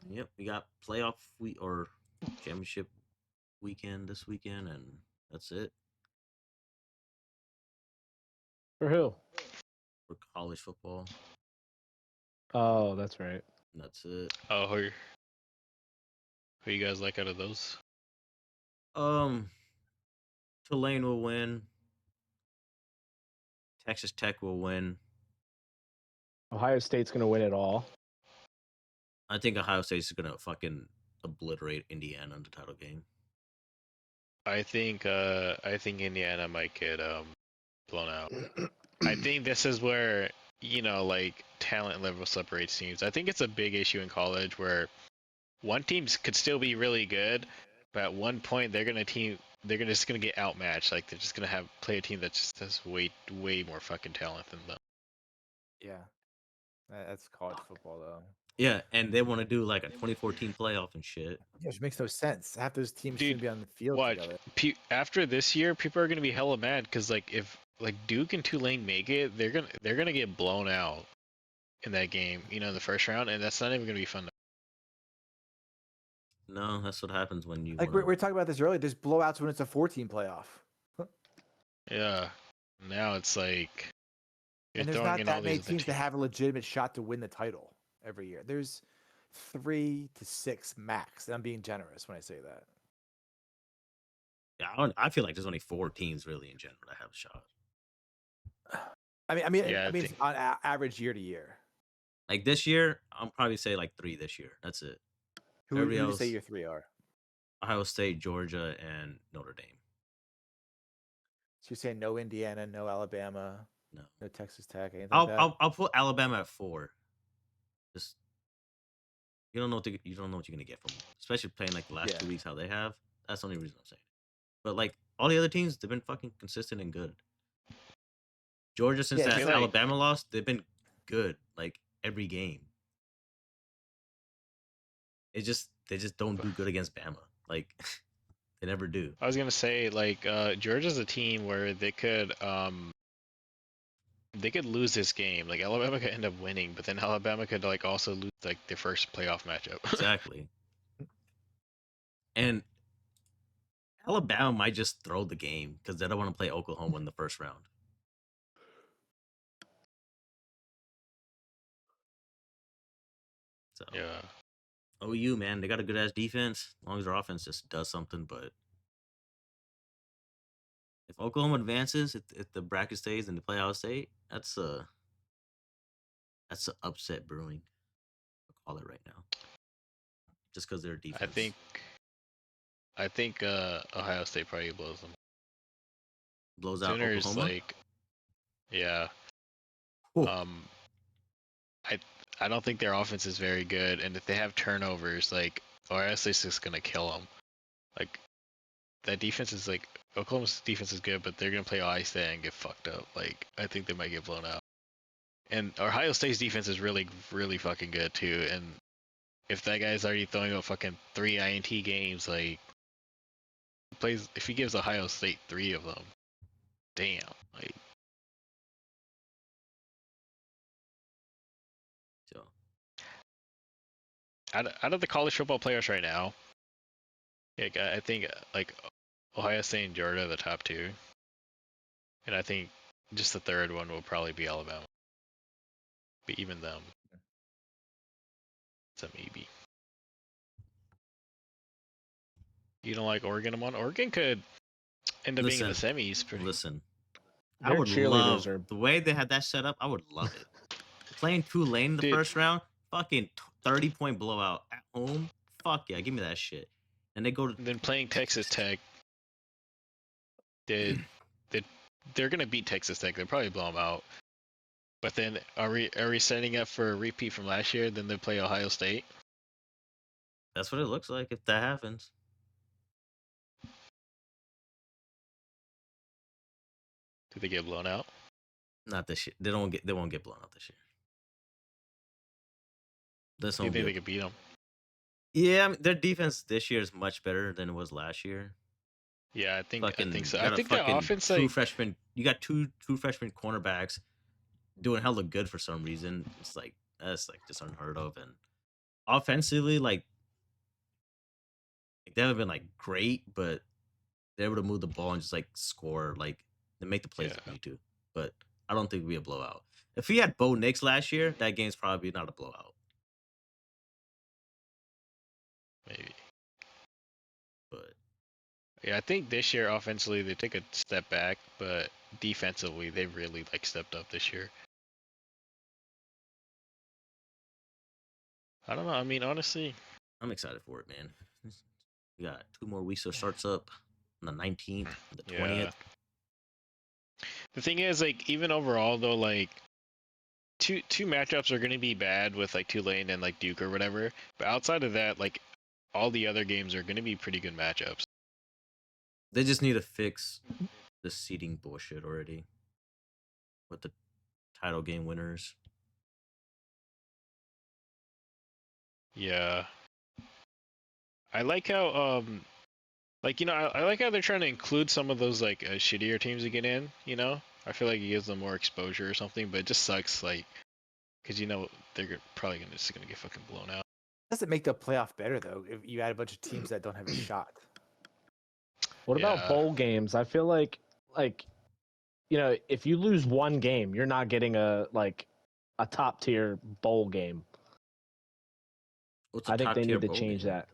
Yep, we got playoff week or championship weekend this weekend, and that's it For who? for college football. Oh, that's right. And that's it. Oh, who you guys like out of those? Tulane will win. Texas Tech will win. Ohio State's gonna win it all. I think Ohio State's gonna fucking obliterate Indiana in the title game. I think Indiana might get blown out. I think this is where, like talent level separates teams. I think it's a big issue in college where one team could still be really good, but at one point they're just gonna get outmatched. Like they're just gonna play a team that just has way more fucking talent than them. Yeah, that's college football though. Yeah, and they want to do like a 2014 playoff and shit. Yeah, which makes no sense. Half those teams Dude, shouldn't be on the field Watch together. after this year, people are gonna be hella mad because like if like Duke and Tulane make it, they're gonna get blown out in that game, in the first round, and that's not even gonna be fun. No, that's what happens when you Like we wanna... were talking about this earlier. There's blowouts when it's a 14 playoff, Yeah. Now it's like you're and there's throwing not in all that many these other teams that have a legitimate shot to win the title every year. There's 3 to 6 max. And I'm being generous when I say that. Yeah, I feel like there's only 4 teams really in general that have a shot. Yeah, I it's think- on average year to year. Like this year, I'll probably say like 3 this year. That's it. Who Everybody do you say else- your 3 are? Ohio State, Georgia, and Notre Dame. So you're saying no Indiana, no Alabama, No. no Texas Tech, anything like that? I'll put Alabama at 4. Just you don't know what you're gonna get from them, especially playing like the last Yeah. 2 weeks how they have. That's the only reason I'm saying. But like all the other teams, they've been fucking consistent and good. Georgia, since Yeah, that I feel like- Alabama loss, they've been good like every game. They just don't do good against Bama. Like they never do. I was gonna say like Georgia's a team where they could lose this game. Like Alabama could end up winning, but then Alabama could like also lose like their first playoff matchup. Exactly. And Alabama might just throw the game because they don't want to play Oklahoma in the first round. So Yeah. OU, man, they got a good ass defense. As long as their offense just does something. But if Oklahoma advances, if the bracket stays in the playoff state, that's a upset brewing. I'll call it right now. Just because their defense. I think Ohio State probably blows them. blows out Sooners Oklahoma. like yeah. Whew. I don't think their offense is very good, and if they have turnovers, like Ohio State's just gonna kill them. Like that defense is like Oklahoma's defense is good, but they're gonna play ice there and get fucked up. Like I think they might get blown out. And Ohio State's defense is really, really fucking good too. And if that guy's already throwing up fucking 3 INT games, like if he gives Ohio State 3 of them, damn. Like So out of the college football players right now, like I think like Ohio State and Georgia are the top 2, and I think just the third one will probably be Alabama. But even them, it's a maybe. You don't like Oregon? Oregon could End up being in the Listen, semis. Pretty. listen. I Their would cheerleaders love are the way they had that set up. I would love it. Playing Tulane in the Dude. first round, fucking 30-point blowout at home. Fuck yeah, give me that shit. And they go to And then playing Texas Tech. They're gonna beat Texas Tech. They'll probably blow them out. But then are we setting up for a repeat from last year? Then they play Ohio State. that's what it looks like if that happens. Do they get blown out? Not this year. They won't get blown out this year. This Do you won't think be they could beat them? Yeah, I mean, their defense this year is much better than it was last year. Yeah, I think so. you I got a think their fucking offense true like freshman. You got two true freshman cornerbacks doing hella good for some reason. It's like that's like just unheard of. And offensively, like they haven't been like great, but they're able to move the ball and just like score, like they make the plays Yeah. they need to. But I don't think it'll be a blowout. If we had Bo Nix last year, that game's probably not a blowout. maybe. But Yeah, I think this year offensively they take a step back, but defensively they really like stepped up this year. I don't know. I mean, honestly, I'm excited for it, man. We got 2 more weeks, so it starts up on the 19th, the 20th. yeah. The thing is, like, even overall though, like two matchups are gonna be bad with like Tulane and like Duke or whatever. But outside of that, like all the other games are gonna be pretty good matchups. They just need to fix the seeding bullshit already with the title game winners. Yeah. I like how like I like how they're trying to include some of those like shittier teams to get in, I feel like it gives them more exposure or something, but it just sucks like cuz they're probably just going to get fucking blown out. Doesn't make the playoff better though if you add a bunch of teams that don't have a shot. What Yeah. about bowl games? I feel like if you lose one game, you're not getting a top tier bowl game. What's a I think they top-tier need to bowl change game? that.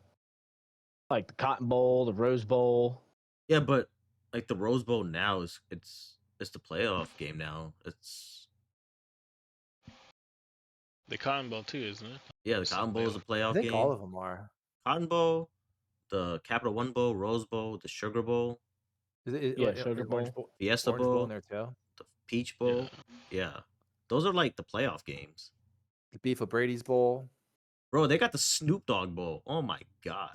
Like the Cotton Bowl, the Rose Bowl. Yeah, but like the Rose Bowl now it's the playoff game now. It's The Cotton Bowl too, isn't it? the Cotton Bowl is a I playoff think game. all of them are. Cotton Bowl, the Capital One Bowl, Rose Bowl, the Sugar Bowl, Yeah, Sugar Orange Bowl. Fiesta Orange Bowl Bowl, in there too. the Peach Bowl. Yeah. Those are like the playoff games. The Beef Brady's Bowl. Bro, they got the Snoop Dogg Bowl. Oh my god.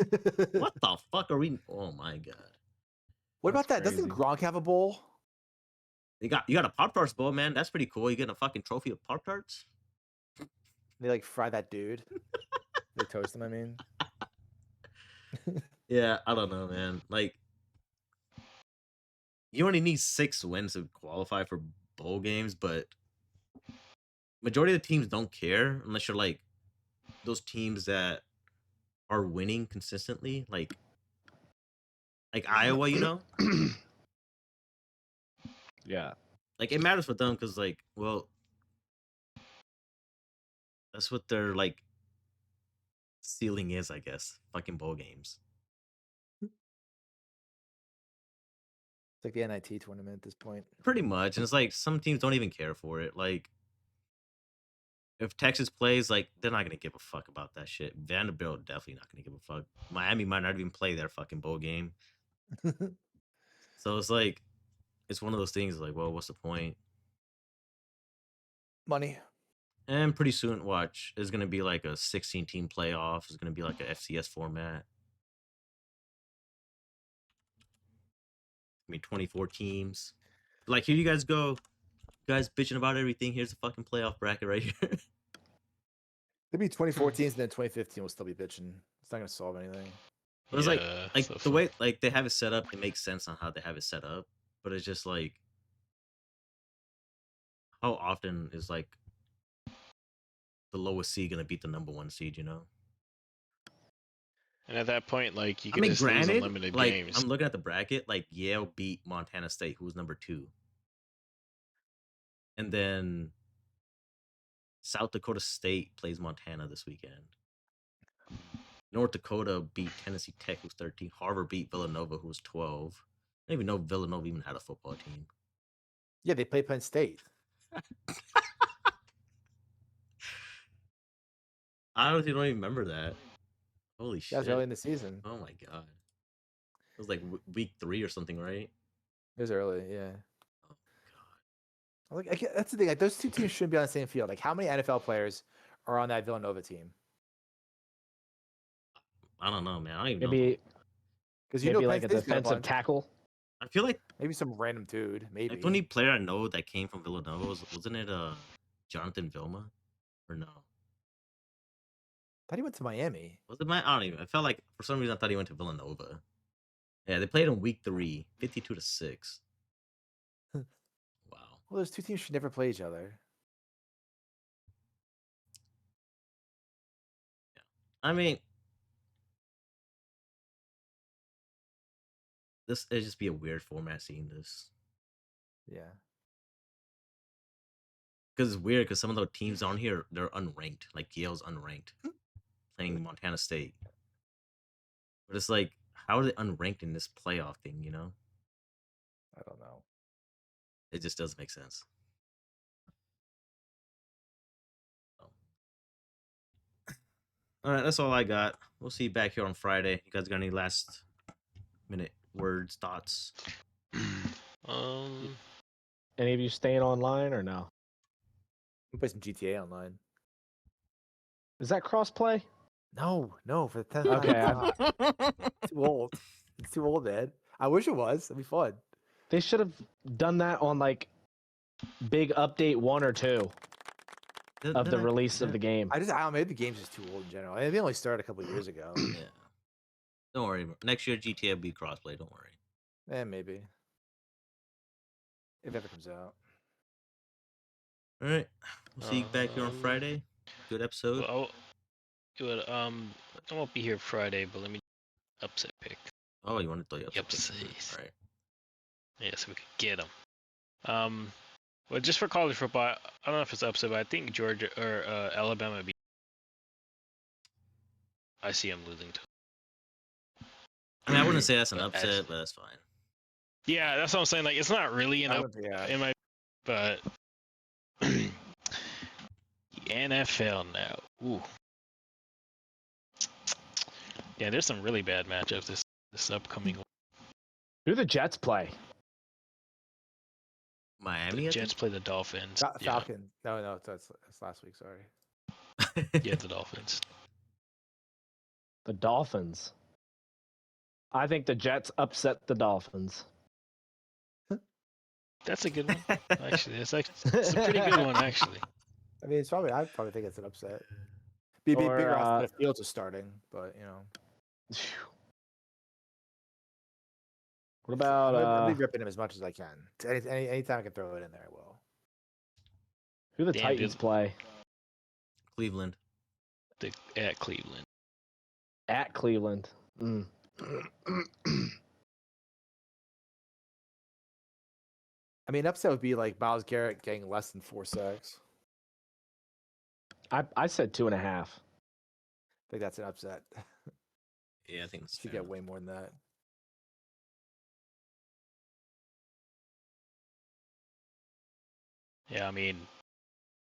What the fuck are we? Oh my god. What about That's that? Doesn't crazy. Gronk have a bowl? You got a Pop Tarts Bowl, man. That's pretty cool. You getting a fucking trophy of Pop Tarts? They like fry that dude. They toast him. I mean, Yeah, I don't know, man. Like, you only need 6 wins to qualify for bowl games, but majority of the teams don't care unless you're like those teams that are winning consistently, like Iowa, Yeah. like it matters for them because like, well, that's what their like ceiling is, I guess. Fucking bowl games. it's like the NIT tournament at this point. Pretty much. And it's like some teams don't even care for it. Like if Texas plays, like they're not gonna give a fuck about that shit. Vanderbilt definitely not gonna give a fuck. Miami might not even play their fucking bowl game. So it's like it's one of those things like, well, what's the point? Money. And pretty soon, watch, it's gonna be like a 16-team playoff. It's gonna be like a FCS format. I mean, 24 teams. Like here you guys go. You guys bitching about everything. Here's a fucking playoff bracket right here. There'll be 2014s and then 2015 will still be bitching. It's not gonna solve anything. But it's like so the way like they have it set up, it makes sense on how they have it set up. But it's just like how often is like the lowest seed gonna beat the number 1 seed, And at that point, like you I can mean, just lose granted, unlimited like games. I'm looking at the bracket, like Yale beat Montana State, who was number 2. And then South Dakota State plays Montana this weekend. North Dakota beat Tennessee Tech, who's 13. Harvard beat Villanova, who was 12. didn't even know Villanova even had a football team. Yeah, they play Penn State. I honestly don't even remember that. Holy That was early shit. in the season. Oh my god. It was like week 3 or something, right? It was early, yeah. Oh god. Like that's the thing. Like those two teams shouldn't be on the same field. Like how many NFL players are on that Villanova team? I don't know, man. I don't even know. Maybe Because maybe Penn like a State's got defensive bunch. tackle. I feel like Maybe some random dude. Maybe. the only player I know that came from Villanova wasn't it Jonathan Vilma? Or no? Thought he went to Miami. Was it I don't even. I felt like for some reason I thought he went to Villanova. Yeah, they played in week 3, 52-6. Wow. Well, those two teams should never play each other. I mean, this it'd just be a weird format seeing this. Yeah. Because it's weird because some of the teams on here, they're unranked. Like Yale's unranked. Playing Montana State. But it's like, how are they unranked in this playoff thing, you know? I don't know. It just doesn't make sense. All right, that's all I got. We'll see you back here on Friday. You guys got any last minute words, thoughts? Any of you staying online or no? We play some GTA online. Is that crossplay? No, for the 10th Okay, time. It's too old. It's too old, man. I wish it was. It'd be fun. They should have done that on like big update 1 or 2 of the release of the game. I don't know, maybe the game's just too old in general. They only started a couple of years ago. Yeah. Don't worry. Next year GTA will be crossplay. Don't worry. Maybe. If it ever comes out. All right. We'll see you back here on Friday. Good episode. Well, I won't be here Friday, but let me upset pick. Oh, you want to throw your Yep, upset pick? please. All right. Yeah, so we could get them. Well, just for college football, I don't know if it's upset, but I think Georgia or Alabama beat. I see them losing to. I mean, I wouldn't say that's an But upset, but that's fine. Yeah, that's what I'm saying. Like, it's not really an I up don't- yeah. in my, but the NFL now. Ooh. Yeah, there's some really bad matchups this upcoming. Who the Jets play? Miami. The I Jets play the Dolphins. Yeah, Falcon. No, that's last week. Sorry. think? yeah, the Dolphins. The Dolphins. I think the Jets upset the Dolphins. That's a good one. Actually, it's a pretty good one. Actually, I mean, I'd probably think it's an upset. Be Or, bigger odds that Fields is starting, but you know. What about I'll be ripping him as much as I can. Anytime I can throw it in there, I will. who the Damn, Titans dude. play? Cleveland. at Cleveland. At Cleveland. Mm. I mean, upset would be like Myles Garrett getting less than 4 sacks. I said 2.5. I think that's an upset. Yeah, I think that's Should fair. get way more than that. Yeah, I mean,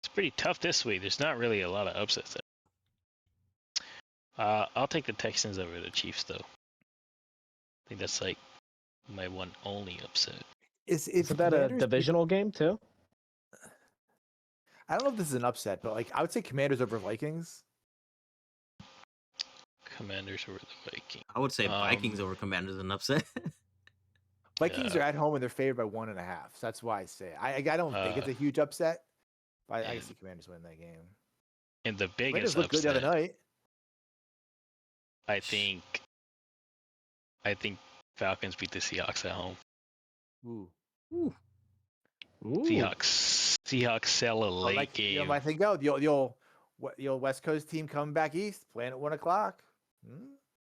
it's pretty tough this week. There's not really a lot of upsets there. I'll take the Texans over the Chiefs, though. I think that's like my one only upset. Isn't that a Commanders beat- divisional game too? I don't know if this is an upset, but like I would say Commanders over Vikings. Commanders over the Vikings. I would say Vikings over Commanders an upset. Vikings Yeah. are at home and they're favored by 1.5. So that's why I say I don't think it's a huge upset. But I can and- see Commanders win that game. And the Commanders biggest looked good the upset, other night. I think Falcons beat the Seahawks at home. Ooh. Ooh. Seahawks sell a Oh, late like, game. You know, my thing go. The old West Coast team coming back east, playing at 1:00.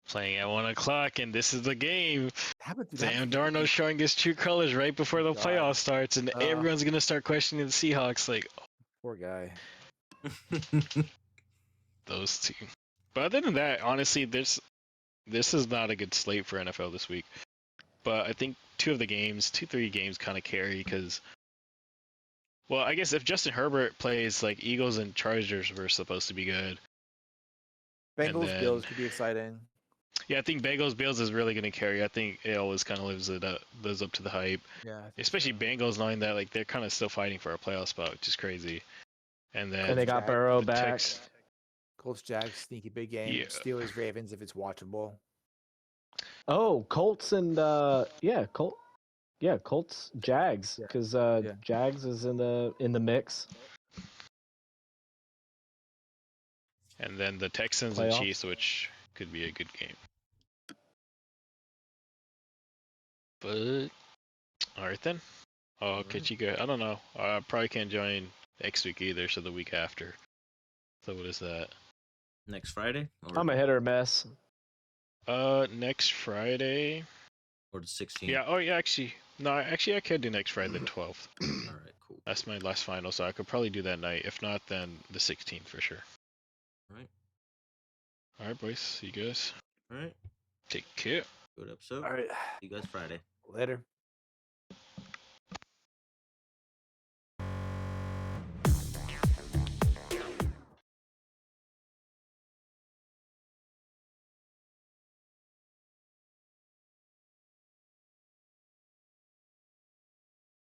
Playing at 1:00, and this is the game. Happened to Sam Darnold showing his true colors right before the God. playoff starts, and Ugh. everyone's gonna start questioning the Seahawks. Like, Poor guy. those two. But other than that, honestly, this is not a good slate for NFL this week. but I think 3 games kind of carry because. Well, I guess if Justin Herbert plays, like Eagles and Chargers were supposed to be good. And Bengals then- Bills could be exciting. Yeah, I think Bengals Bills is really gonna carry. I think it always kind of lives up to the hype. Yeah. I think Especially so. Bengals knowing that like they're kind of still fighting for a playoff spot, which is crazy. And then And they got Jag- Burrow the back. Tex- Colts Jags sneaky big game. Yeah. Steelers Ravens if it's watchable. Oh, Colts and Colts Jags Yeah. because Yeah. Jags is in the mix. and then the Texans and Playoffs. Chiefs, which could be a good game. But all right then. I'll catch you guys. I don't know. I probably can't join next week either, so the week after. So what is that? Next Friday? Or, I'm a hit or miss. Next Friday. or the 16th? Yeah. Oh yeah. Actually, no. Actually, I could do next Friday, the 12th. Alright, cool. That's my last final, so I could probably do that night. If not, then the 16th for sure. Alright. All right, boys. See you guys. Alright. Take care. Good episode. All right. See you guys Friday. Later.